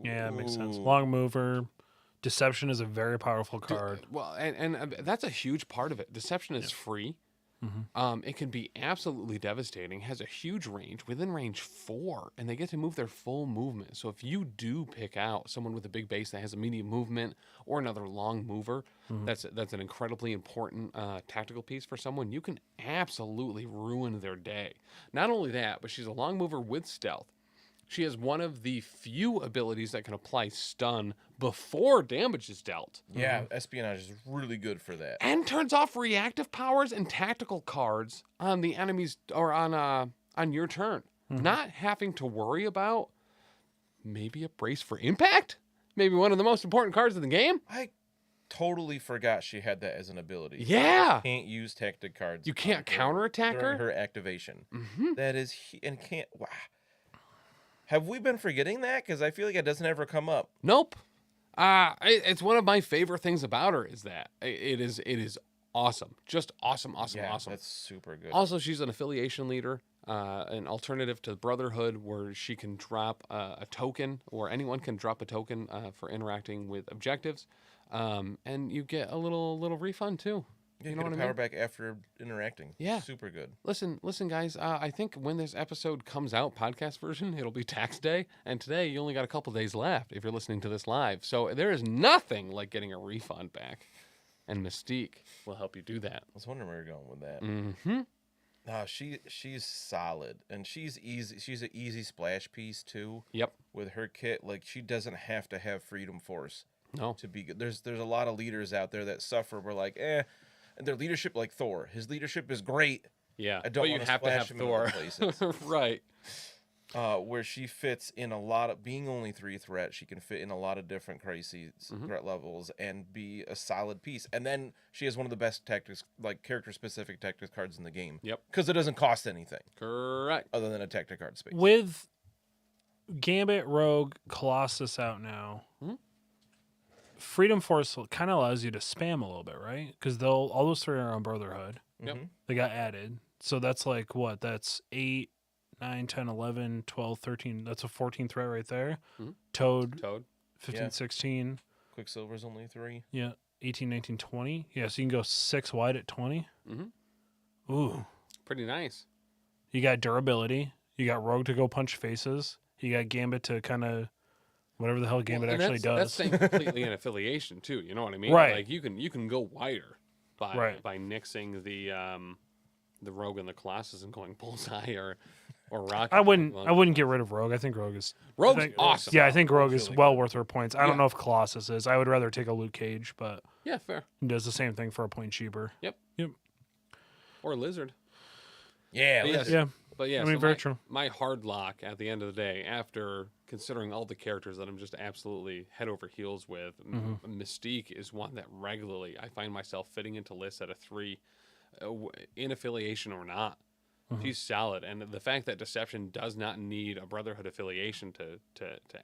Yeah, that makes sense. Ooh. Long mover. Deception is a very powerful Dude, card. well, and that's a huge part of it. Deception is free. It can be absolutely devastating. Has a huge range, within range 4, and they get to move their full movement. So if you do pick out someone with a big base that has immediate movement or another long mover, that's an incredibly important tactical piece for someone. You can absolutely ruin their day. Not only that, but she's a long mover with stealth. She has one of the few abilities that can apply stun before damage is dealt. Yeah, espionage is really good for that. And turns off reactive powers and tactical cards on the enemies or on your turn. Not having to worry about maybe a brace for impact? Maybe one of the most important cards in the game? I totally forgot she had that as an ability. Yeah. Can't use tactic cards. You can't counterattack during her? her activation. That is and can't. Wow. Have we been forgetting that? Because I feel like it doesn't ever come up. Nope. It's one of my favorite things about her is that it is awesome. Just awesome. Yeah, Awesome. that's super good. Also, she's an affiliation leader, an alternative to Brotherhood, where she can drop a token, or anyone can drop a token for interacting with objectives, and you get a little refund too. Yeah, You you know get what a I power mean? back after interacting. Yeah. Super good. Listen, guys. I think when this episode comes out, podcast version, it'll be tax day, and today you only got a couple days left if you're listening to this live. So there is nothing like getting a refund back, and Mystique will help you do that. I was wondering where you're going with that. Mm-hmm. No, she's solid, and she's easy. She's an easy splash piece too. Yep. With her kit, like she doesn't have to have Freedom Force No. to be good. There's a lot of leaders out there that suffer. We're like, and their leadership, like Thor, his leadership is great. Yeah. I don't but you wanna have to have splash him in other Thor. places. Right. Where she fits in a lot of being only 3 threat, she can fit in a lot of different crises, threat levels, and be a solid piece. And then she has one of the best tactics, like character specific tactics cards in the game. Yep. Because it doesn't cost anything Correct. other than a tactic card space. With Gambit, Rogue, Colossus out now, Freedom Force kind of allows you to spam a little bit, right? Because all those 3 are on Brotherhood. Yep. They got added. So that's like what? That's 8, 9, 10, 11, 12, 13. That's a 14 threat right there. Toad, 15, Yeah. 16. Quicksilver's only 3. Yeah. 18, 19, 20. Yeah, so you can go 6 wide at 20. Ooh. Pretty nice. You got durability. You got Rogue to go punch faces. You got Gambit to kind of whatever the hell Gambit And actually that's does. staying completely in affiliation too. You know what I mean? Right. Like you can go wider by Right. by nixing the Rogue and the Colossus and going Bullseye or Rocket. I wouldn't get rid of Rogue. I think Rogue is Rogue's I think- awesome. Yeah, I think Rogue is really well good. worth her points. I don't know if Colossus is. I would rather take a Luke Cage, but Yeah, fair. he does the same thing for a point cheaper. Yep. Yep. Or Lizard. Yeah, But yes, listen, Yeah. But yeah, I mean, so very true. my hard lock at the end of the day, after considering all the characters that I'm just absolutely head over heels with, Mystique is one that regularly I find myself fitting into lists at a 3, in affiliation or not. She's solid, and the fact that Deception does not need a Brotherhood affiliation to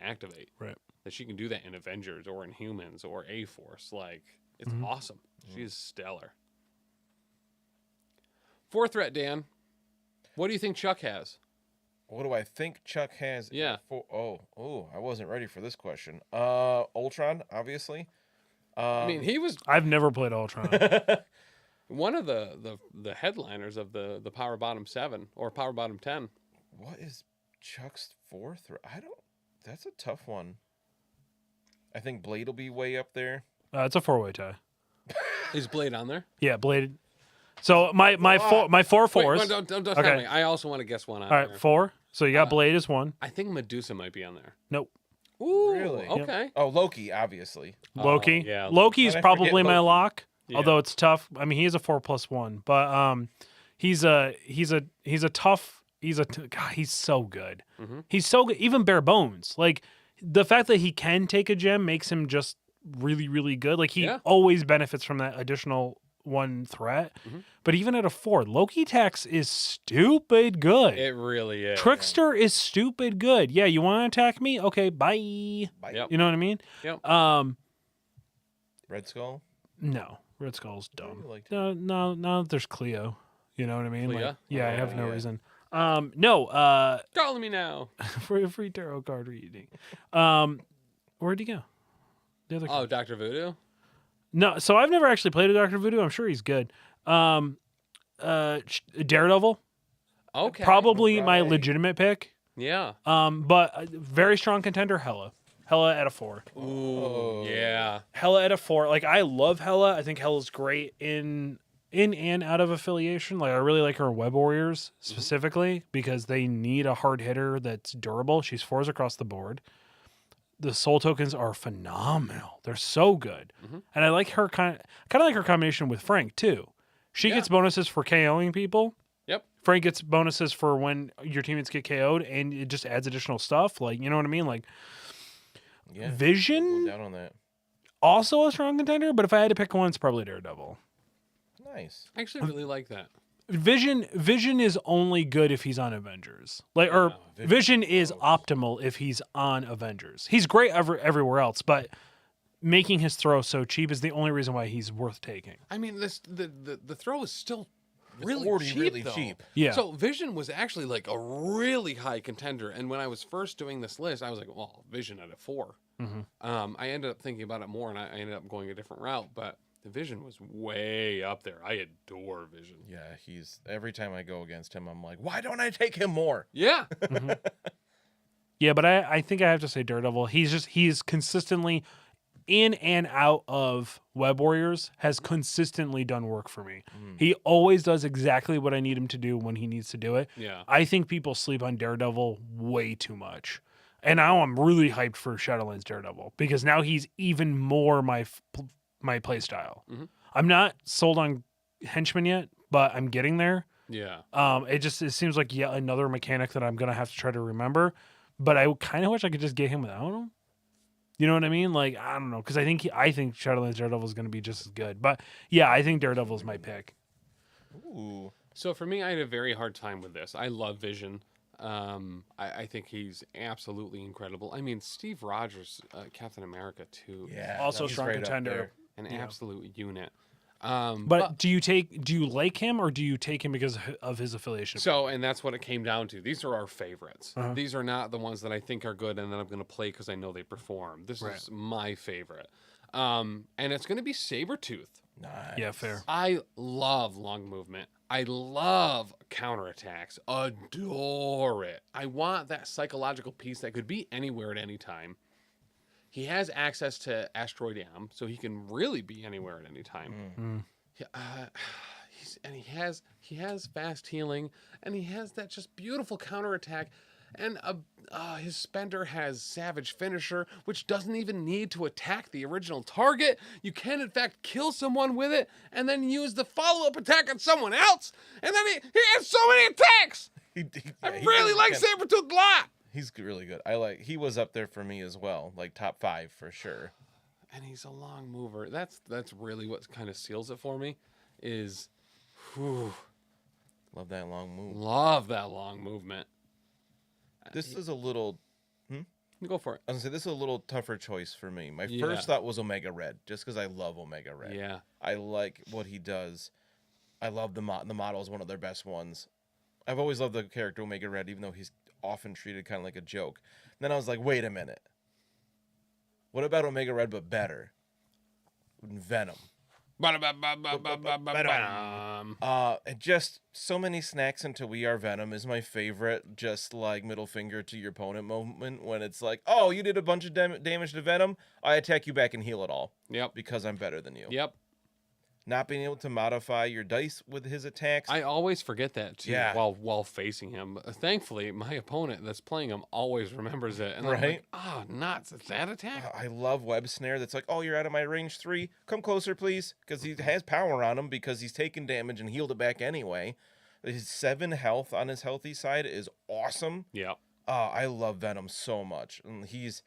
activate, Right. that she can do that in Avengers or in Humans or A-Force, like it's awesome. She's stellar. 4 threat, Dan. What do you think Chuck has? what do I think Chuck has? Yeah. I wasn't ready for this question. Ultron, obviously. I mean, he was I've never played Ultron. one of the headliners of the Power Bottom 7 or Power Bottom 10. What is Chuck's 4th? That's a tough one. I think Blade will be way up there. It's a 4-way tie. Is Blade on there? Yeah, Blade. So my 4 fours. Wait, don't Okay. tell me. I also want to guess one on All right, there. 4. So you got Blade as 1. I think Medusa might be on there. Nope. Ooh, Really? okay. Oh, Loki, obviously. Loki. yeah. Loki is How'd I probably forget my Loki? lock. Yeah. Although it's tough. I mean, he is a 4+1, but he's so good. He's so good. Even bare bones. Like the fact that he can take a gem makes him just really, really good. Like he Yeah. always benefits from that additional 1 threat. But even at a 4, Loki tax is stupid good. It really is. Trickster is stupid good. Yeah, you want to attack me? Okay, bye. Bye. Yep. You know what I mean? Yep. Red Skull. No, Red Skull's dumb. liked No, there's Cleo. You know what I mean? Leah? Like, yeah, I have no yeah. reason. No, Call me now. for a free tarot card reading. Where'd he go? The other Oh, Dr. Voodoo? No, so I've never actually played a Dr. Voodoo. I'm sure he's good. Daredevil, Okay. probably my Right. legitimate pick. Yeah. But a very strong contender, Hela. Hela at a 4. Ooh, yeah. Hela at a 4. Like, I love Hela. I think Hela's great in and out of affiliation. Like, I really like her in Web Warriors specifically because they need a hard hitter that's durable. She's 4s across the board. The soul tokens are phenomenal. They're so good. And I like her kind of like her combination with Frank too. She Yeah. gets bonuses for KOing people. Yep. Frank gets bonuses for when your teammates get KO'd, and it just adds additional stuff. Like, you know what I mean? Like, Yeah. Vision, Down on that. also a strong contender, but if I had to pick one, it's probably Daredevil. Nice. I actually really like that. Vision is only good if he's on Avengers. Like, or Vision is optimal if he's on Avengers. He's great everywhere else, but making his throw so cheap is the only reason why he's worth taking. I mean, the throw is still really already cheap, really though. cheap. Yeah. So Vision was actually like a really high contender, and when I was first doing this list, I was like, well, Vision at a 4. I ended up thinking about it more, and I ended up going a different route, but the Vision was way up there. I adore Vision. Yeah, he's every time I go against him, I'm like, why don't I take him more? Yeah. Yeah, but I think I have to say Daredevil. He's consistently in and out of Web Warriors, has consistently done work for me. He always does exactly what I need him to do when he needs to do it. Yeah. I think people sleep on Daredevil way too much. And now I'm really hyped for Shadowlands Daredevil because now he's even more my play style. I'm not sold on Henchman yet, but I'm getting there. Yeah. It seems like yet another mechanic that I'm gonna have to try to remember. But I kind of wish I could just get him without him. You know what I mean? Like, I don't know, because I think Shadowlands Daredevil is going to be just as good. But yeah, I think Daredevil is my pick. Ooh. So for me, I had a very hard time with this. I love Vision. I think he's absolutely incredible. I mean, Steve Rogers, Captain America too. Yeah. Also he's strong right up contender. there. An absolute unit. But do you like him or do you take him because of his affiliation? So, and that's what it came down to. These are our favorites. These are not the ones that I think are good and that I'm going to play because I know they perform. This is my favorite. And it's going to be Sabretooth. Nice. Yeah, fair. I love long movement. I love counterattacks. Adore it. I want that psychological piece that could be anywhere at any time. He has access to Asteroid Am, so he can really be anywhere at any time. He has fast healing, and he has that just beautiful counterattack. And his spender has Savage Finisher, which doesn't even need to attack the original target. You can, in fact, kill someone with it, and then use the follow-up attack on someone else. And then he has so many attacks. I really like Sabretooth a lot. He's really good. He was up there for me as well, like top 5 for sure. And he's a long mover. That's really what kind of seals it for me. Is, Love that long move. love that long movement. This is a little. Go for it. I was gonna say this is a little tougher choice for me. My first thought was Omega Red, just because I love Omega Red. Yeah. I like what he does. I love the model is one of their best ones. I've always loved the character Omega Red, even though he's often treated kind of like a joke. And then I was like, wait a minute. What about Omega Red but better? Venom. And just so many snacks until we are Venom is my favorite. Just like middle finger to your opponent moment when it's like, oh, you did a bunch of damage to Venom. I attack you back and heal it all. Yep. Because I'm better than you. Yep. Not being able to modify your dice with his attacks. I always forget that too. Yeah. While facing him, thankfully, my opponent that's playing him always remembers it, and I'm like, oh, nuts! It's that attack. I love Web Snare. That's like, oh, you're out of my range 3. Come closer, please, because he has power on him because he's taken damage and healed it back anyway. His 7 health on his healthy side is awesome. Yep. I love Venom so much, and he's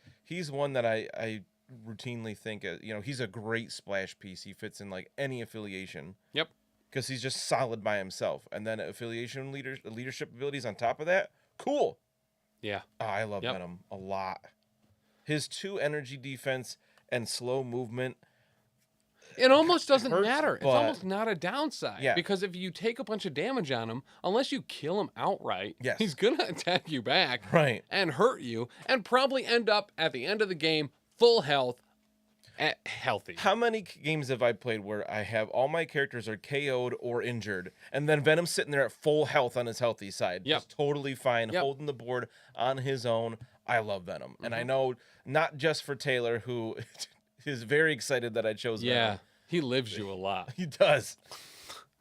one that I routinely think he's a great splash piece. He fits in like any affiliation. Yep. Because he's just solid by himself, and then affiliation leadership abilities on top of that. Cool. Yeah. I love Venom a lot. His 2 energy defense and slow movement. It almost doesn't hurts, matter. It's but- almost not a downside. Yeah. Because if you take a bunch of damage on him, unless you kill him outright, Yes. he's going to attack you back Right. and hurt you and probably end up at the end of the game full health, healthy. How many games have I played where I have all my characters are KO'd or injured, and then Venom's sitting there at full health on his healthy side, Yep. just totally fine, Yep. holding the board on his own. I love Venom, and I know not just for Taylor, who is very excited that I chose Yeah. Venom. He lives you a lot. He does.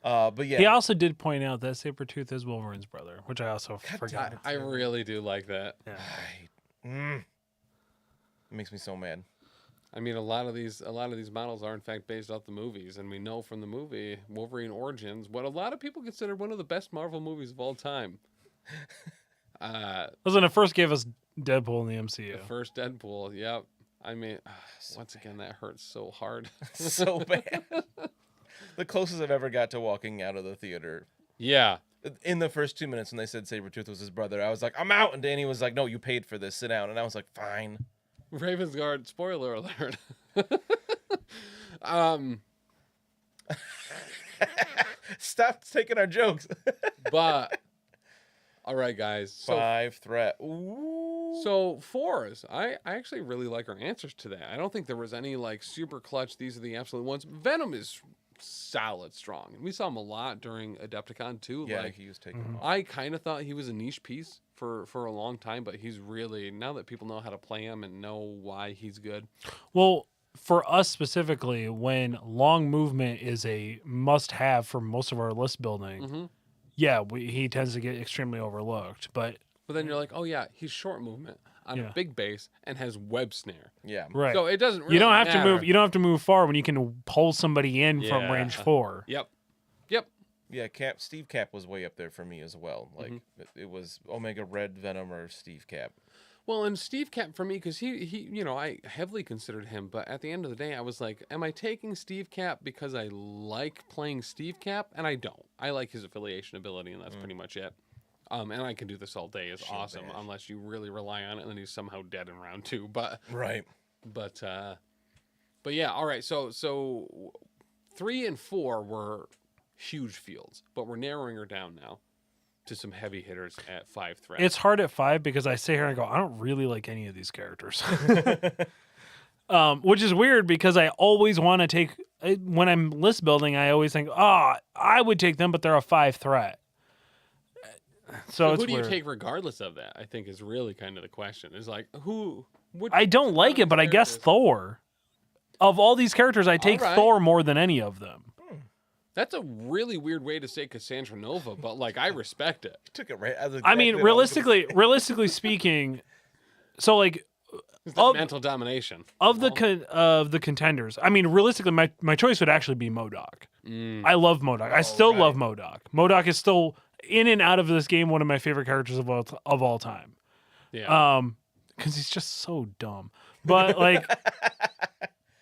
But yeah, He also did point out that Sabretooth is Wolverine's brother, which I also forgot. I really do like that. it makes me so mad. I mean, a lot of these models are in fact based off the movies, and we know from the movie Wolverine Origins what a lot of people consider one of the best Marvel movies of all time. Listen, it first gave us Deadpool in the MCU. The first Deadpool, yep. I mean, once again, that hurts so hard. So bad. The closest I've ever got to walking out of the theater. Yeah. In the first 2 minutes when they said Sabretooth was his brother, I was like, I'm out. And Danny was like, no, you paid for this. Sit down. And I was like, fine. Ravensguard, spoiler alert. Stop taking our jokes. But, all right, guys. So, 5 threat. Ooh. so fours, I actually really like our answers to that. I don't think there was any like super clutch. These are the absolute ones. Venom is solid strong. We saw him a lot during Adepticon too. Yeah, Like, he was taking them off. I kind of thought he was a niche piece for a long time, but he's really, now that people know how to play him and know why he's good. Well, for us specifically, when long movement is a must-have for most of our list building, yeah, he tends to get extremely overlooked. But then you're like, oh yeah, he's short movement on a big base and has web snare. Yeah. right, So it doesn't really you don't have matter. to move. You don't have to move far when you can pull somebody in from Yeah. range 4. Yep. Yeah, Steve Cap was way up there for me as well. Like, it was Omega Red Venom or Steve Cap. Well, and Steve Cap for me, because he, you know, I heavily considered him, but at the end of the day, I was like, am I taking Steve Cap because I like playing Steve Cap? And I don't. I like his affiliation ability, and that's pretty much it. And I can do this all day. It's awesome, bash. unless you really rely on it, and then he's somehow dead in round 2. But Right. yeah, all right. So 3 and 4 were huge fields, but we're narrowing her down now to some heavy hitters at 5 threats. It's hard at 5 because I sit here and go, I don't really like any of these characters. Which is weird because I always want to take, when I'm list building, I always think, I would take them, but they're a 5 threat. So it's who do weird. you take regardless of that? I think is really kind of the question. Is like who? Which, I don't like it, but I guess characters? Thor. Of all these characters, I take right. Thor more than any of them. That's a really weird way to say Cassandra Nova, but like I respect it. Took it right out of the I mean, exactly what was gonna realistically speaking, so like It's that mental domination of the contenders, I mean, realistically, my choice would actually be MODOK. I love MODOK. I still love MODOK. MODOK is still in and out of this game one of my favorite characters of all time. Yeah. Because he's just so dumb. But like,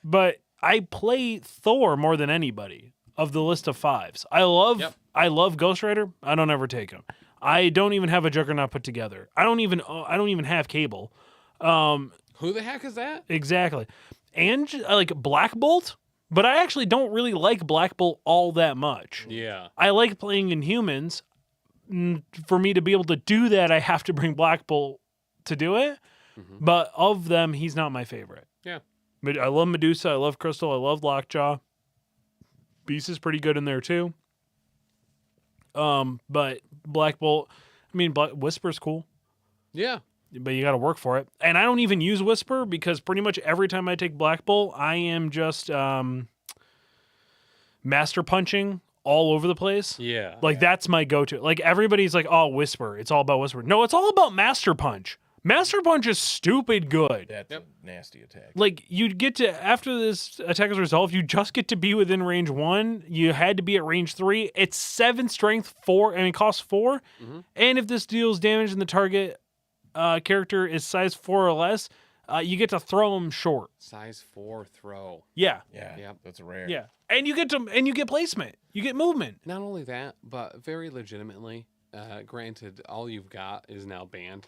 but I play Thor more than anybody of the list of 5s. I love Ghost Rider. I don't ever take him. I don't even have a Juggernaut put together. I don't even have Cable. Who the heck is that? Exactly. And like Black Bolt, but I actually don't really like Black Bolt all that much. Yeah. I like playing Inhumans. For me to be able to do that, I have to bring Black Bolt to do it. But of them, he's not my favorite. Yeah. But I love Medusa. I love Crystal. I love Lockjaw. Beast is pretty good in there too. But Black Bolt, I mean, Whisper's cool. Yeah. But you got to work for it. And I don't even use Whisper because pretty much every time I take Black Bolt, I am just master punching all over the place. Yeah. Like, that's my go-to. Like, everybody's like, oh, Whisper. It's all about Whisper. No, it's all about Master Punch. Master Punch is stupid good. That's a nasty attack. Like, you'd get to, after this attack is resolved, you just get to be within range 1. You had to be at range 3. It's 7 strength, 4, and it costs 4. And if this deals damage and the target character is size 4 or less, you get to throw them short. Size 4 throw. Yeah. Yeah, Yep. that's rare. Yeah. And you get placement. You get movement. Not only that, but very legitimately, granted, all you've got is now banned.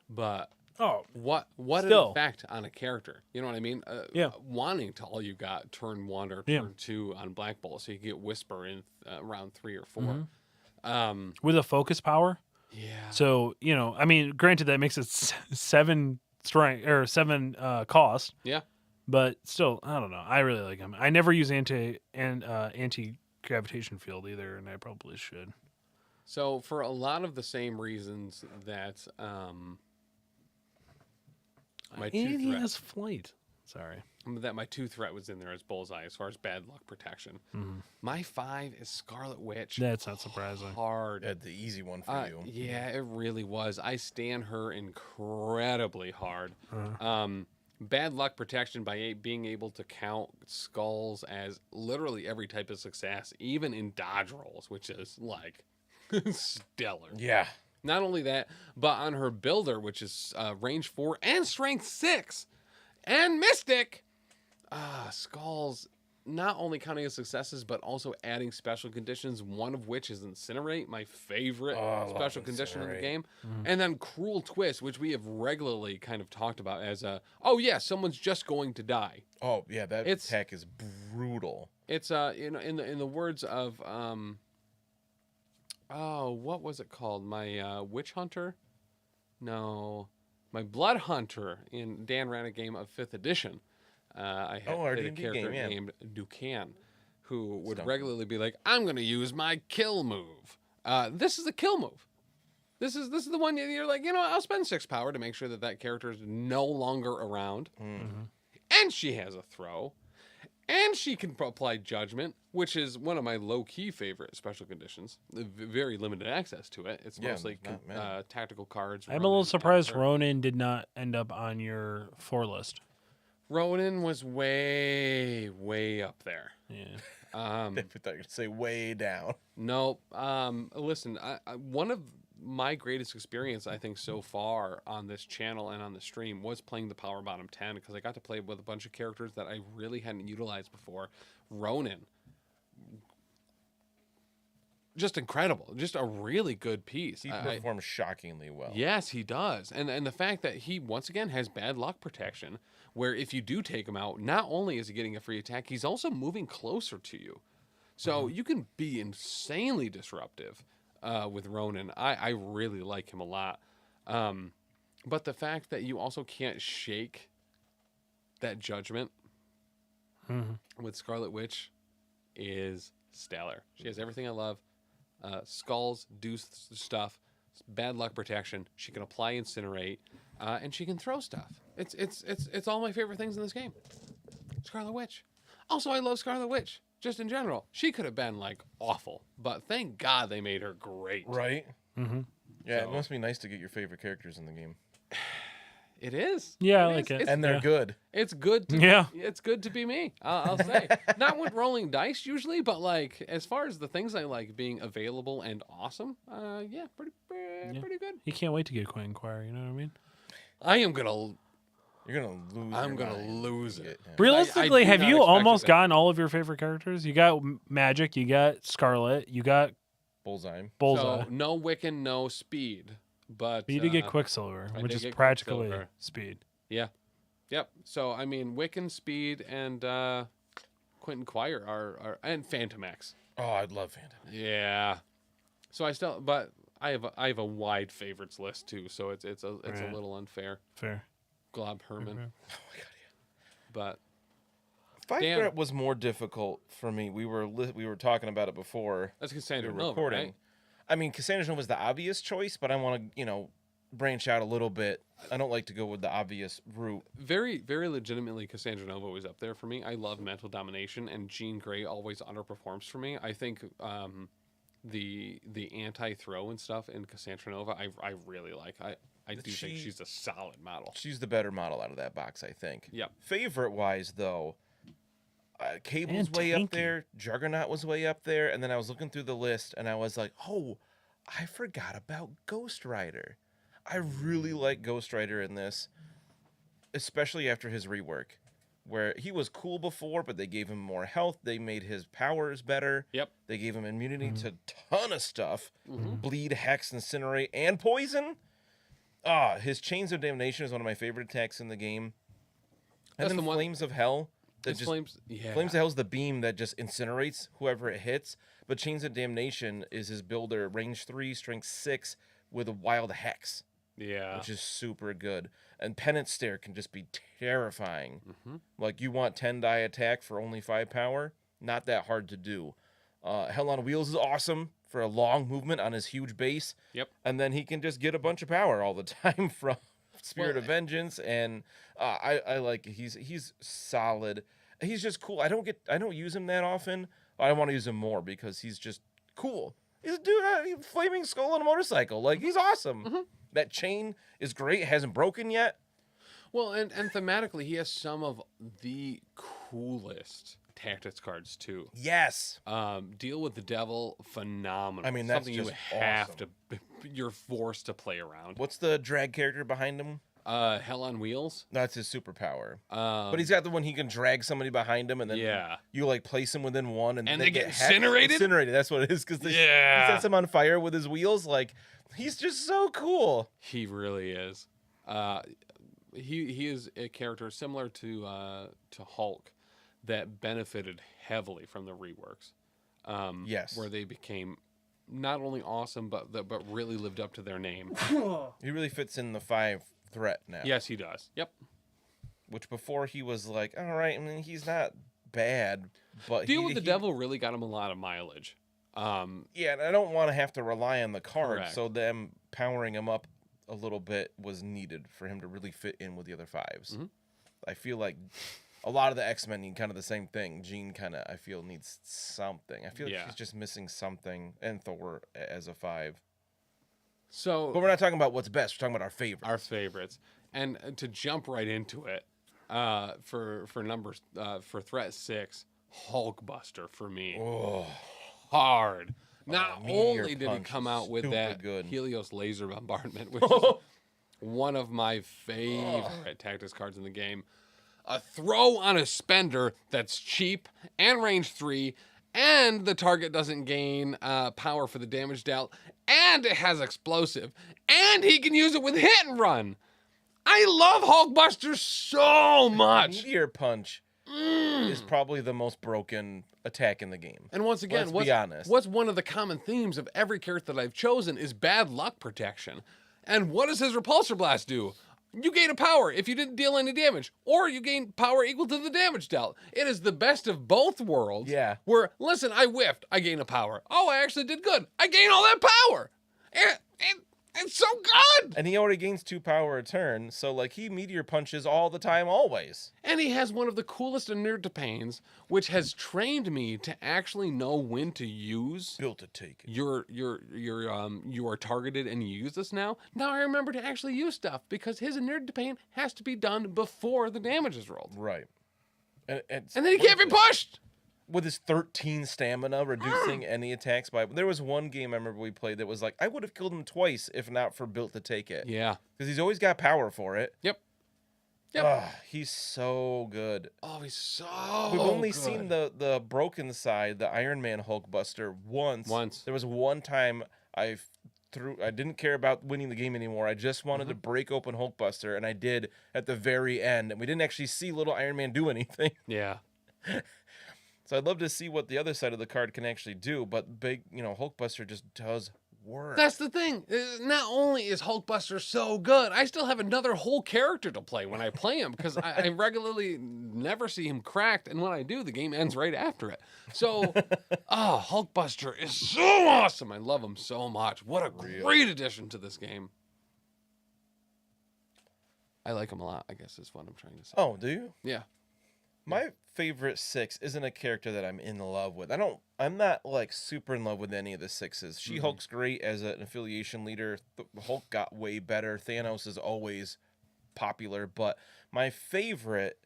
But Oh, what Still. an effect on a character. You know what I mean? Yeah. Wanting to all you got turn 1 or Yeah. turn 2 on Black Bolt, so you get Whisper in round 3 or 4. Mm-hmm. With a focus power. Yeah. So, I mean, granted that makes it 7 strength or 7 cost, Yeah. but still, I don't know. I really like him. I never use anti gravitation field either, and I probably should. So for a lot of the same reasons that my And two he threat, has flight. Sorry. that my 2 threat was in there as Bullseye as far as bad luck protection. Mhm. My 5 is Scarlet Witch. That's not surprising. Hard. The easy one for you. Yeah, it really was. I stand her incredibly hard. Uh-huh. Bad luck protection by being able to count skulls as literally every type of success, even in dodge rolls, which is like stellar. Yeah. Not only that, but on her builder, which is range 4 and strength 6, and Mystic, skulls not only counting as successes, but also adding special conditions, one of which is Incinerate, my favorite special condition in the game. And then Cruel Twist, which we have regularly kind of talked about as someone's just going to die. Oh, yeah, that attack is brutal. It's in the words of what was it called? My Witch Hunter? No, my Blood Hunter in Dan ran a game of 5th edition. I had our played a D&D character game, yeah. named Ducan, who would regularly be like, "I'm going to use my kill move." This is a kill move. This is the one you're like, I'll spend 6 power to make sure that character is no longer around, and she has a throw, and she can apply judgment, which is one of my low-key favorite special conditions. Very limited access to it. It's mostly tactical cards. I'm a little surprised Ronin did not end up on your 4 list. Ronin was way, way up there. Yeah. I thought you were going to say way down. Nope. Listen, one of my greatest experience, I think, so far on this channel and on the stream was playing the Power Bottom 10 because I got to play with a bunch of characters that I really hadn't utilized before. Ronin. Just incredible. Just a really good piece. He performs shockingly well. Yes, he does. And the fact that he, once again, has bad luck protection, where if you do take him out, not only is he getting a free attack, he's also moving closer to you. So you can be insanely disruptive with Ronin. I really like him a lot. But the fact that you also can't shake that judgment with Scarlet Witch is stellar. She has everything I love. Skulls do stuff. Bad luck protection. She can apply Incinerate, and she can throw stuff. It's all my favorite things in this game. Scarlet Witch. Also, I love Scarlet Witch. Just in general, she could have been like awful, but thank God they made her great. Right? Mm-hmm. Yeah, So- it must be nice to get your favorite characters in the game. It is. Yeah, I It like is. it. It's, And they're good. it's good. To, Yeah. It's good to be me. I'll say. Not with rolling dice usually, but like as far as the things I like being available and awesome, pretty good. You can't wait to get Quiet Inquirer, you know what I mean? I am gonna. You're going to lose I'm your gonna mind. lose it. Yeah. Realistically, do have not you expect almost it. gotten all of your favorite characters? You got Magic, you got Scarlet, you got Bullseye. Bullseye. So no Wiccan, no Speed, but But you did get Quicksilver, I which did is get practically Quicksilver. speed. Yeah. Yep. So I mean, Wiccan, Speed, and Quentin Quire are and Phantom X. Oh, I'd love Phantom. Yeah. So but I have a wide favorites list too. So it's a Right. little unfair. Fair. Glob Herman, Oh my god, yeah. but Five Dan- Threat was more difficult for me. We were talking about it before that's we Cassandra were Nova, recording. right? I mean, Cassandra Nova was the obvious choice, but I want to, branch out a little bit. I don't like to go with the obvious route. Very, very legitimately, Cassandra Nova was up there for me. I love Mental Domination, and Jean Grey always underperforms for me. I think the anti-throw and stuff in Cassandra Nova, I really like. I do think she's a solid model. She's the better model out of that box, I think. Yep. Favorite-wise, though, Cable's And way up tanky. there. Juggernaut was way up there. And then I was looking through the list, and I was like, oh, I forgot about Ghost Rider. I really like Ghost Rider in this, especially after his rework, where he was cool before, but they gave him more health. They made his powers better. Yep. They gave him immunity to a ton of stuff. Mm-hmm. Bleed, Hex, Incinerate, and Poison. his Chains of Damnation is one of my favorite attacks in the game. And That's then the one- Flames of Hell. That It's just, Flames, yeah. Flames of Hell is the beam that just incinerates whoever it hits. But Chains of Damnation is his builder, range 3, strength 6, with a wild hex, Yeah. which is super good. And Penance Stare can just be terrifying. Mm-hmm. Like, you want 10 die attack for only 5 power? Not that hard to do. Hell on Wheels is awesome for a long movement on his huge base. Yep. And then he can just get a bunch of power all the time from Spirit Well, of Vengeance. And I like he's solid. He's just cool. I don't use him that often. I want to use him more because he's just cool. He's a dude, flaming skull on a motorcycle. Like, he's awesome. Mm-hmm. That chain is great. It hasn't broken yet. Well, and thematically, he has some of the coolest tactics cards too. Yes. Deal with the Devil, phenomenal. I mean, that's something just you have awesome. to. You're forced to play around. What's the drag character behind him? Hell on Wheels. That's his superpower. But But he's got the one he can drag somebody behind him, and then Yeah. you like place him within one, and And they they get hacked- incinerated? Incinerated. That's what it is because he Yeah. sets him on fire with his wheels. Like, he's just so cool. He really is. He is a character similar to Hulk that benefited heavily from the reworks. Yes. Where they became not only awesome but really lived up to their name. He really fits in the 5 threat now. Yes, he does. Yep. Which before he was like, all right, I mean, he's not bad, but Deal with the Devil really got him a lot of mileage. Yeah, and I don't want to have to rely on the card, Correct. so them powering him up a little bit was needed for him to really fit in with the other 5s. Mhm. I feel like a lot of the X-Men need kind of the same thing. Jean kind of, I feel, needs something. I feel like Yeah. he's just missing something, and Thor as a 5. So But we're not talking about what's best. We're talking about our favorites. our favorites, and to jump right into it, for numbers, for threat 6, Hulkbuster for me. Oh, Hard. Not Meteor only did he Punch come is out with super that good. Helios laser bombardment, which is one of my favorite tactics cards in the game, a throw on a spender that's cheap and range 3, and the target doesn't gain power for the damage dealt, and it has explosive, and he can use it with hit and run. I love Hulkbuster so much. Meteor Punch is probably the most broken attack in the game. And once again, Let's be honest. what's one of the common themes of every character that I've chosen is bad luck protection. And what does his Repulsor Blast do? You gain a power if you didn't deal any damage, or you gain power equal to the damage dealt. It is the best of both worlds. Yeah. Where, listen, I whiffed, I gain a power. Oh, I actually did good. I gain all that power. It's so good. And he already gains 2 power a turn, so like he Meteor Punches all the time, always. And he has one of the coolest Nerd Pains, which has trained me to actually know when to use Built to take it. you are targeted and you use this now. Now I remember to actually use stuff because his Nerd Pain has to be done before the damage is rolled. Right. And And then he can't be pushed. with his 13 stamina, reducing any attacks by. There was one game I remember we played that was like, I would have killed him twice if not for Built to Take It. Yeah. Because he's always got power for it. Yep. He's so good. Oh, he's so We've only good. seen the broken side, the Iron Man Hulkbuster, once. Once. There was one time I didn't care about winning the game anymore. I just wanted Mm-hmm. to break open Hulkbuster, and I did at the very end. And we didn't actually see little Iron Man do anything. Yeah. So I'd love to see what the other side of the card can actually do, but Hulkbuster just does work. That's the thing. Not only is Hulkbuster so good, I still have another whole character to play when I play him because I regularly never see him cracked, and when I do, the game ends right after it. So, Hulkbuster is so awesome. I love him so much. What a great addition to this game. I like him a lot, I guess is what I'm trying to say. Oh, do you? Yeah. My favorite 6 isn't a character that I'm in love with. I'm not like super in love with any of the 6s. She-Hulk's great as an affiliation leader. Hulk got way better. Thanos is always popular, but my favorite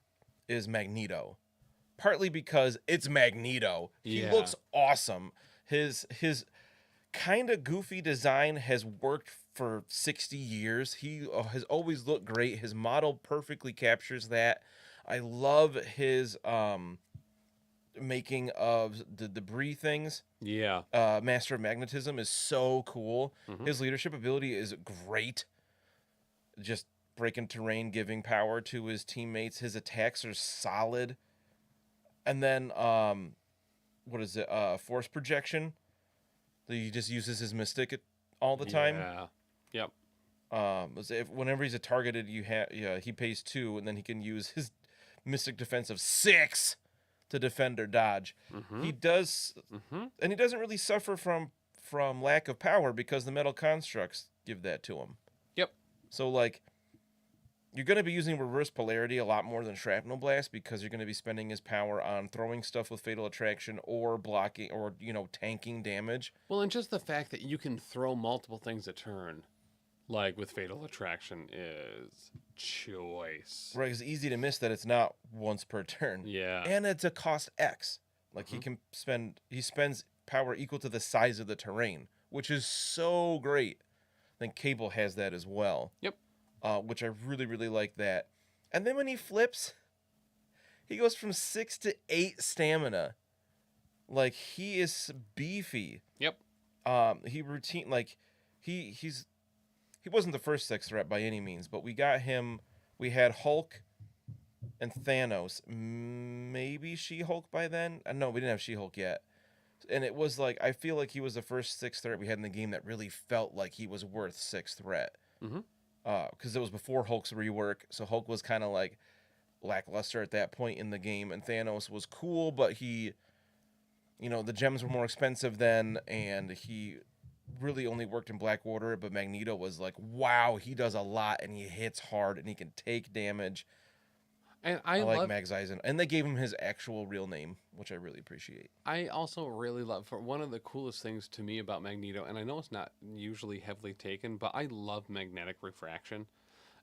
is Magneto. Partly because it's Magneto. He Yeah. looks awesome. His kind of goofy design has worked for 60 years. He has always looked great. His model perfectly captures that. I love his making of the debris things. Yeah. Master of Magnetism is so cool. Mhm. His leadership ability is great. just breaking terrain, giving power to his teammates. His attacks are solid. And then, what is it? Force projection. He just uses his Mystique all the time. Yeah. Yep. Whenever he's targeted, he pays 2, and then he can use his Mystic defense of 6 to defend or dodge. He does, and he doesn't really suffer from lack of power because the metal constructs give that to him. Yep. So like, you're going to be using reverse polarity a lot more than shrapnel blast because you're going to be spending his power on throwing stuff with fatal attraction or blocking or tanking damage. Well, and just the fact that you can throw multiple things a turn, like with fatal attraction, is choice. Right, it's easy to miss that it's not once per turn. Yeah. And it's a cost X. Like he spends power equal to the size of the terrain, which is so great. I think Cable has that as well. Yep. Which I really, really like that. And then when he flips, he goes from 6 to 8 stamina. Like, he is beefy. Yep. He wasn't the first 6 threat by any means, but we got him. We had Hulk and Thanos. Maybe She-Hulk by then? No, we didn't have She-Hulk yet. And it was like, I feel like he was the first 6 threat we had in the game that really felt like he was worth 6 threat. Because it was before Hulk's rework, so Hulk was kind of like lackluster at that point in the game, and Thanos was cool, but he, the gems were more expensive then, and he really only worked in Blackwater, but Magneto was like, wow, he does a lot, and he hits hard, and he can take damage. And I like Max Eisen, and they gave him his actual real name, which I really appreciate. I also really love, for one of the coolest things to me about Magneto, and I know it's not usually heavily taken, but I love magnetic refraction.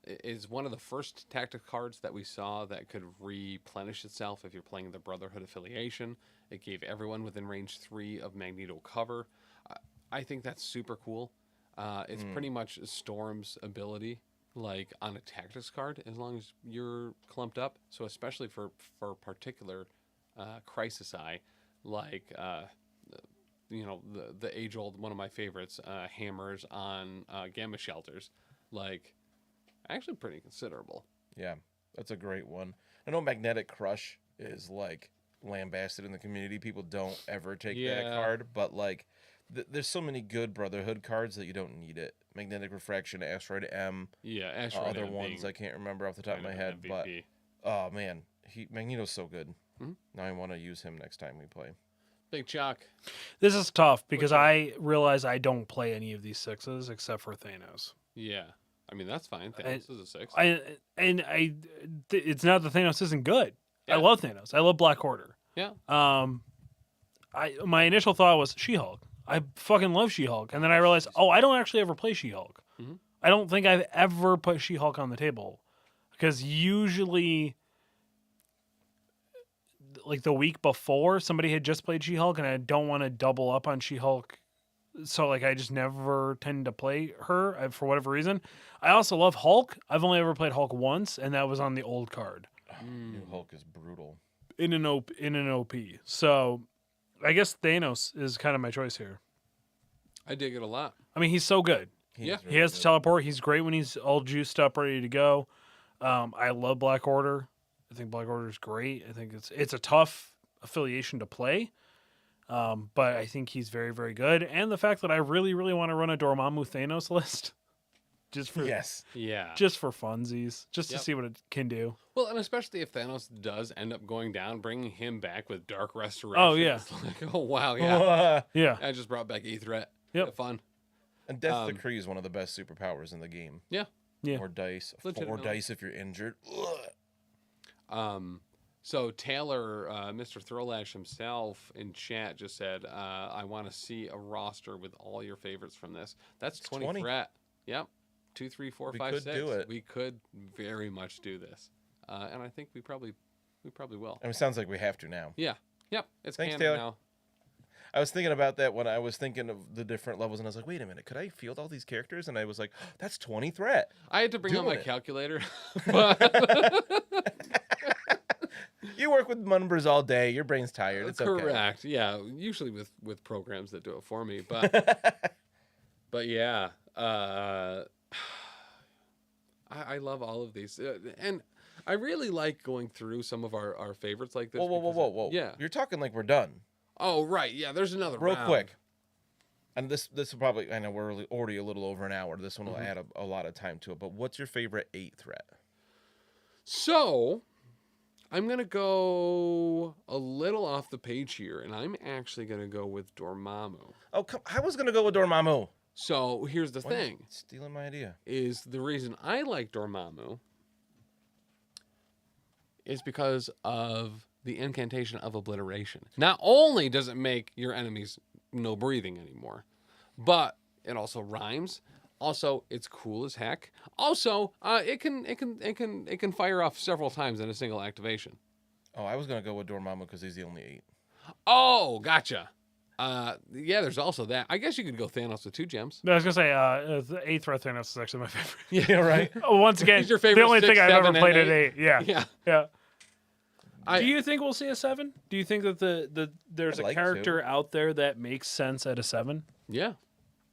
It is one of the first tactic cards that we saw that could replenish itself if you're playing the Brotherhood affiliation. It gave everyone within range 3 of Magneto cover. I think that's super cool. It's pretty much Storm's ability, like on a tactics card, as long as you're clumped up. So especially for particular crisis eye, like the age old, one of my favorites, hammers on gamma shelters, like actually pretty considerable. Yeah, that's a great one. I know Magnetic Crush is like lambasted in the community. People don't ever take that card, but like there's so many good Brotherhood cards that you don't need it. Magnetic Refraction, Asteroid M. Yeah, Asteroid other M ones I can't remember off the top of my head, MVP. but oh man, Magneto's so good. Now I want to use him next time we play. Big Chuck. This is tough because I realize I don't play any of these 6s except for Thanos. Yeah, I mean that's fine. Thanos is a 6. It's not that Thanos isn't good. Yeah. I love Thanos. I love Black Order. Yeah. My initial thought was She-Hulk. I fucking love She-Hulk, and then I realized, I don't actually ever play She-Hulk. I don't think I've ever put She-Hulk on the table, because usually, like the week before, somebody had just played She-Hulk, and I don't want to double up on She-Hulk, so like I just never tend to play her for whatever reason. I also love Hulk. I've only ever played Hulk once, and that was on the old card. New Hulk is brutal. In an OP. So I guess Thanos is kind of my choice here. I dig it a lot. I mean, he's so good. Yeah. He has to teleport. He's great when he's all juiced up, ready to go. I love Black Order. I think Black Order is great. I think it's a tough affiliation to play, but I think he's very, very good. And the fact that I really, really want to run a Dormammu Thanos list, just for just for funsies, just to see what it can do. Well, and especially if Thanos does end up going down, bringing him back with Dark Restoration. Oh yeah. It's like, oh wow, yeah. Yeah. I just brought back E-Threat. Yep. Fun. And Death Decree is one of the best superpowers in the game. Yeah. Yeah. Or dice. 4 dice if you're injured. So Taylor, Mr. Throwlash himself in chat just said, I want to see a roster with all your favorites from this. That's 20 threat. Yep. 2, 3, 4, 5, 6. We could do it. We could very much do this. And I think we probably will. I mean, it sounds like we have to now. Yeah. Yep. It's Thanks, canon Taylor. now. I was thinking about that when I was thinking of the different levels, and I was like, wait a minute, could I field all these characters? And I was like, that's 20 threat. I had to bring out my Doing it. calculator. But You work with numbers all day. Your brain's tired. It's okay. correct. Yeah. Usually with programs that do it for me. But but yeah. I love all of these, and I really like going through some of our favorites like this. Whoa. Yeah. You're talking like we're done. Oh right, yeah. There's another Real round. quick. And this will probably, I know we're already a little over an hour. This one will add a lot of time to it. But what's your favorite 8 threat? So, I'm going to go a little off the page here, and I'm actually going to go with Dormammu. Oh, I was going to go with Dormammu. So, here's the thing. Stealing my idea. Is the reason I like Dormammu is because of the incantation of obliteration. Not only does it make your enemies no breathing anymore, but it also rhymes. Also, it's cool as heck. Also, it can fire off several times in a single activation. Oh, I was going to go with Dormammu because he's the only 8. Oh, gotcha. Yeah, there's also that. I guess you could go Thanos with 2 gems. No, I was gonna say the 8 threat Thanos is actually my favorite. Yeah, right. Once again, He's your favorite the only 6, thing I've ever 7, and played at 8. 8. Yeah. I- Do you think we'll see a 7? Do you think that there's I'd a like character out there that makes sense at a 7? Yeah,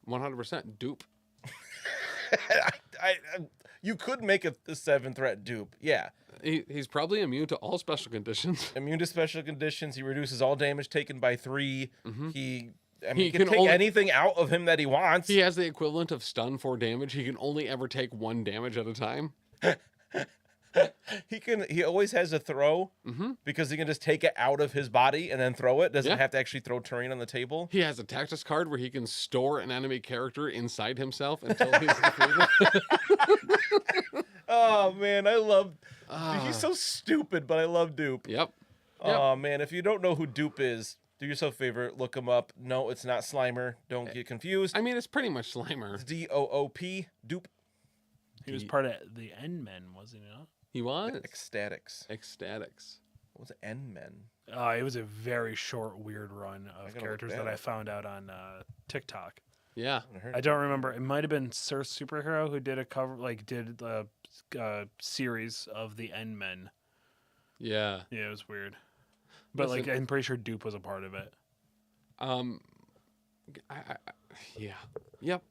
100% dupe. You could make a 7 threat dupe. Yeah. He's probably immune to all special conditions. Immune to special conditions. He reduces all damage taken by 3. He He can can take only- anything out of him that he wants. He has the equivalent of stun for damage. He can only ever take 1 damage at a time. He always has a throw because he can just take it out of his body and then throw it. Doesn't Yeah. have to actually throw terrain on the table. He has a tactics card where he can store an enemy character inside himself until he's defeated. Oh man, I love. Dude, he's so stupid, but I love Dupe. Yep. Oh man, if you don't know who Dupe is, do yourself a favor, look him up. No, it's not Slimer. Don't get confused. I mean, it's pretty much Slimer. It's DOOP. Dupe. He was part of the N-Men, was he not? He was. Ecstatics. Ecstatics. What was N-Men? It was a very short, weird run of gotta characters look that that I up. found out on TikTok. Yeah. I don't remember. It might have been Sir Superhero who did a cover, did a series of the N-Men. Yeah. Yeah, it was weird. But Listen- I'm pretty sure Dupe was a part of it. Yeah. Yep.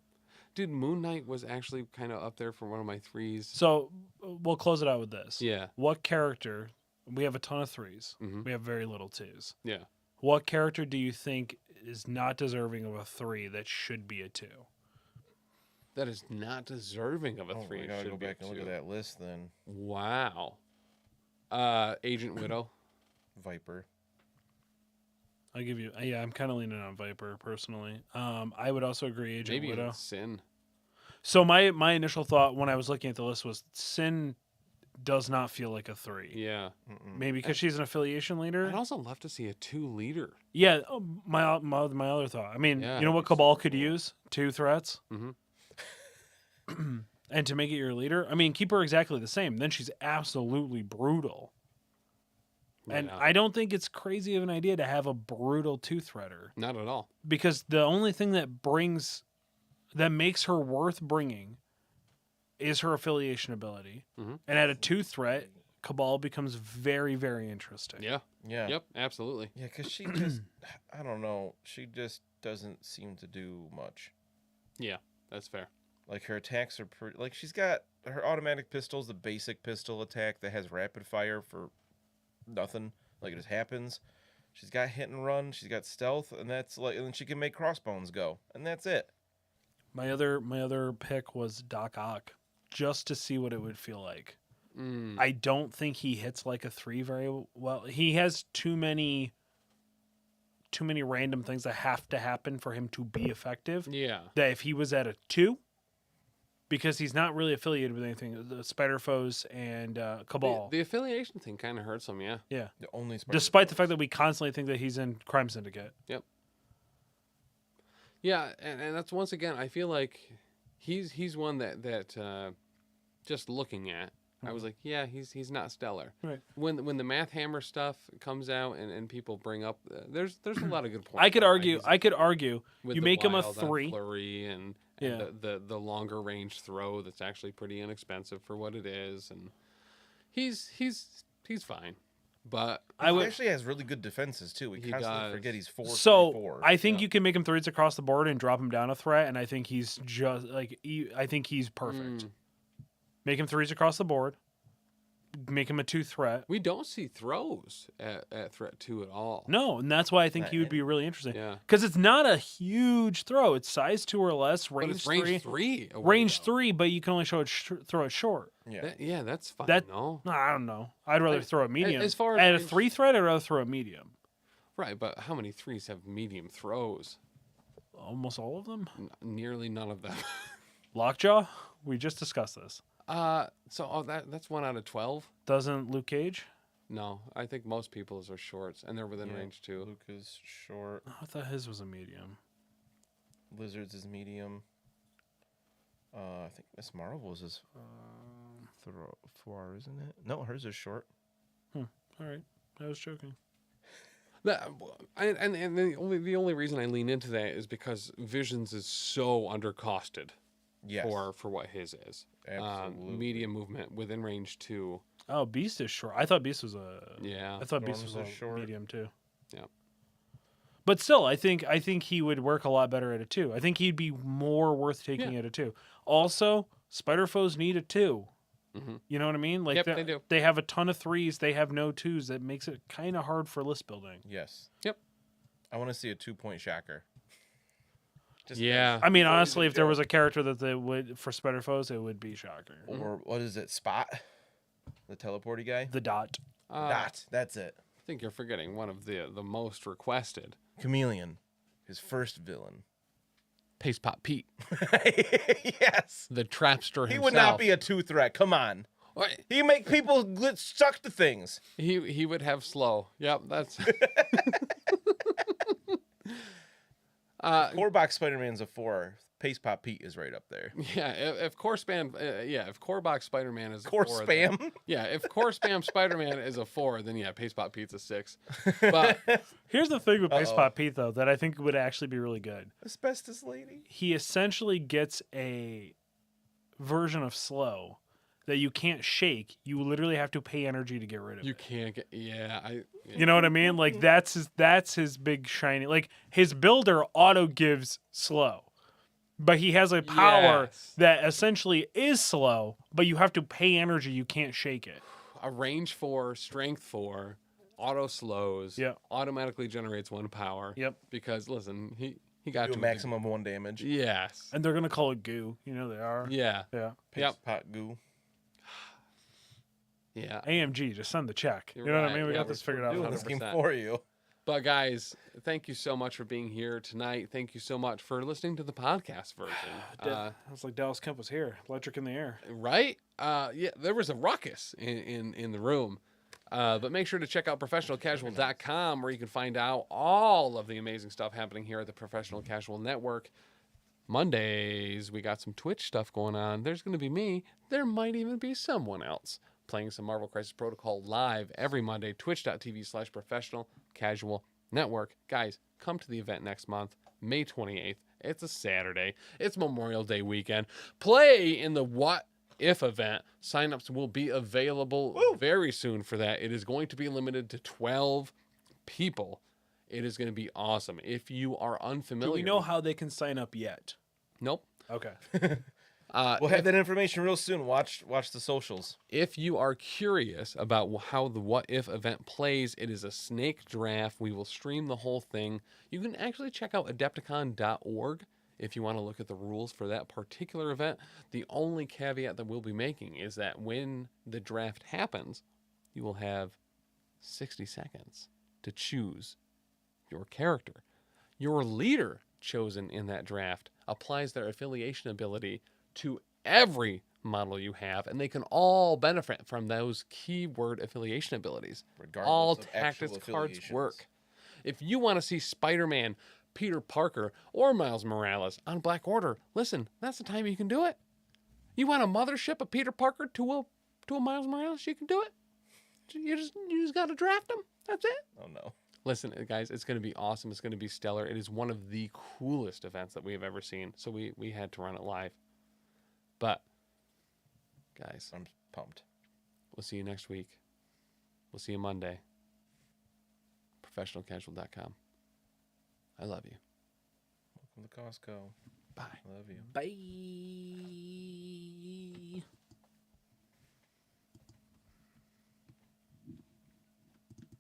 Dude, Moon Knight was actually kind of up there for one of my 3s. So we'll close it out with this. Yeah. What character? We have a ton of 3s. Mhm. We have very little 2s. Yeah. What character do you think is not deserving of a 3 that should be a 2? That is not deserving of a 3. I It gotta should go be a back and look at 2. that list then. Wow. Agent Widow. Viper. I'll give you. Yeah, I'm kind of leaning on Viper personally. I would also agree, Agent Maybe Widow. even Sin. So my initial thought when I was looking at the list was Sin does not feel like a 3. Yeah. Maybe because she's an affiliation leader. I'd also love to see a 2 leader. Yeah, my other thought. I mean, Yeah, you know what that'd be Cabal so could cool. use? 2 threats. And to make it your leader, I mean, keep her exactly the same. Then she's absolutely brutal. And Yeah. I don't think it's crazy of an idea to have a brutal 2-threader. Not at all. Because the only thing that makes her worth bringing is her affiliation ability. Mhm. And at a 2-threat, Cabal becomes very, very interesting. Yeah. Yeah. Yep. Absolutely. Yeah, because she just, I don't know, she just doesn't seem to do much. Yeah. That's fair. Like her attacks are pretty, like she's got her automatic pistols, the basic pistol attack that has rapid fire for nothing. Like it just happens. She's got hit and run. She's got stealth, and that's like, and then she can make crossbones go, and that's it. My other pick was Doc Ock, just to see what it would feel like. I don't think he hits like a 3 very well. He has too many random things that have to happen for him to be effective. Yeah. That if he was at a 2, because he's not really affiliated with anything, the Spider Foes and Cabal. The affiliation thing kind of hurts him. Yeah. Yeah. The only Despite the fact that we constantly think that he's in Crime Syndicate. Yep. Yeah, and that's once again. I feel like he's one that just looking at, I was like, yeah, he's not stellar. Right. When the Math Hammer stuff comes out and people bring up, there's a lot of good points. I could about why argue. he's- I could argue. with You the make him a wild on 3. flurry and Yeah. the longer range throw that's actually pretty inexpensive for what it is, and he's fine, but I He would. actually has really good defenses too. We He constantly does. forget he's 4. So I think Yeah. you can make him 3s across the board and drop him down a threat, and I think he's just like I think he's perfect. Make him 3s across the board. Make him a 2 threat. We don't see throws at threat 2 at all. No, and that's why I think he would be really interesting. Yeah. Because it's not a huge throw. It's size 2 or less, But range it's 3. range 3. away, Range though. 3, but you can only throw it short. Yeah. That's fine. That- no. No, I don't know. I'd rather throw a medium. as far as At a range- 3 threat, I'd rather throw a medium. Right, but how many 3s have medium throws? Almost all of them. Nearly none of them. Lockjaw? We just discussed this. That's 1 out of 12. Doesn't Luke Cage? No, I think most people's are shorts, and they're within range 2. Luke is short. Oh, I thought his was a medium. Lizards is medium. I think Miss Marvel's is far, isn't it? No, hers is short. All right. I was joking. And the only reason I lean into that is because Visions is so undercosted Yes. for what his is. Absolutely. Medium movement within range 2. Oh, Beast is short. I thought Beast was a. Yeah. I thought Beast was Storm's a a short. medium too. Yeah. But still, I think he would work a lot better at a 2. I think he'd be more worth taking Yeah. at a 2. Also, Spider Foes need a 2. Mhm. You know what I mean? Like Yep, they do. They have a ton of 3s. They have no 2s. That makes it kind of hard for list building. Yes. Yep. I want to see a 2-point shocker. Just Yeah. I mean, Before honestly, he's a if there was joke. a character that they would for Spider Foes, it would be Shocker. Or what is it? Spot? The teleporty guy? The Dot. Dot. That's it. I think you're forgetting one of the most requested. Chameleon. His first villain. Paste Pot Pete, Yes. the trapster himself. He would not be a 2 threat. Come on. What? He make people stuck to things. He would have slow. Yep, that's. Core box Spider-Man's a 4. Pace Pop Pete is right up there. Yeah, if Core Spam, if Core Box Spider-Man is a Core 4, spam. then- yeah, if Core Spam Spider-Man is a 4, then yeah, Paste Pot Pete's a 6. But Here's the thing with Base Uh-oh. Pot Pete, though, that I think would actually be really good. Asbestos lady. He essentially gets a version of slow that you can't shake. You literally have to pay energy to get rid of you it. can't get. Yeah, You know what I mean? Like that's his big shiny. Like his builder auto gives slow, but he has a power Yes. that essentially is slow, but you have to pay energy. You can't shake it. a range 4, strength 4, auto slows. Yeah. Automatically generates 1 power. Yep. Because listen, he got Do a to maximum 1 damage. Yes. And they're gonna call it goo. You know they are. Yeah. Yeah. Pace Yep. Pot goo. Yeah. AMG, just send the check. You're You know what I right. mean? We Yeah, got this we're figured out. doing This game 100%. for you. But guys, thank you so much for being here tonight. Thank you so much for listening to the podcast version. I was like Dallas Kemp was here, electric in the air. Right? Yeah, there was a ruckus in the room. But make sure to check out professionalcasual.com where you can find out all of the amazing stuff happening here at the Professional Casual Network. Mondays, we got some Twitch stuff going on. There's going to be me. There might even be someone else playing some Marvel Crisis Protocol live every Monday, twitch.tv/professional casual network. Guys, come to the event next month, May 28th. It's a Saturday. It's Memorial Day weekend. Play in the What If event. Signups will be available very soon for that. It is going to be limited to 12 people. It is going to be awesome. If you are unfamiliar, Do we know how they can sign up yet? Nope. Okay. We'll have that information real soon. Watch the socials. If you are curious about how the What If event plays, it is a snake draft. We will stream the whole thing. You can actually check out adepticon.org if you want to look at the rules for that particular event. The only caveat that we'll be making is that when the draft happens, you will have 60 seconds to choose your character. Your leader chosen in that draft applies their affiliation ability to every model you have, and they can all benefit from those keyword affiliation abilities. Regardless All of actual tactics cards affiliations. work. If you want to see Spider-Man, Peter Parker, or Miles Morales on Black Order, listen, that's the time you can do it. You want a mothership of Peter Parker to a Miles Morales, you can do it. You just got to draft them. That's it. Oh no. Listen, guys, it's going to be awesome. It's going to be stellar. It is one of the coolest events that we have ever seen. So we had to run it live. But, guys, I'm pumped. we'll see you next week. We'll see you Monday. ProfessionalCasual.com. I love you. Welcome to Costco. Bye. Love you. Bye.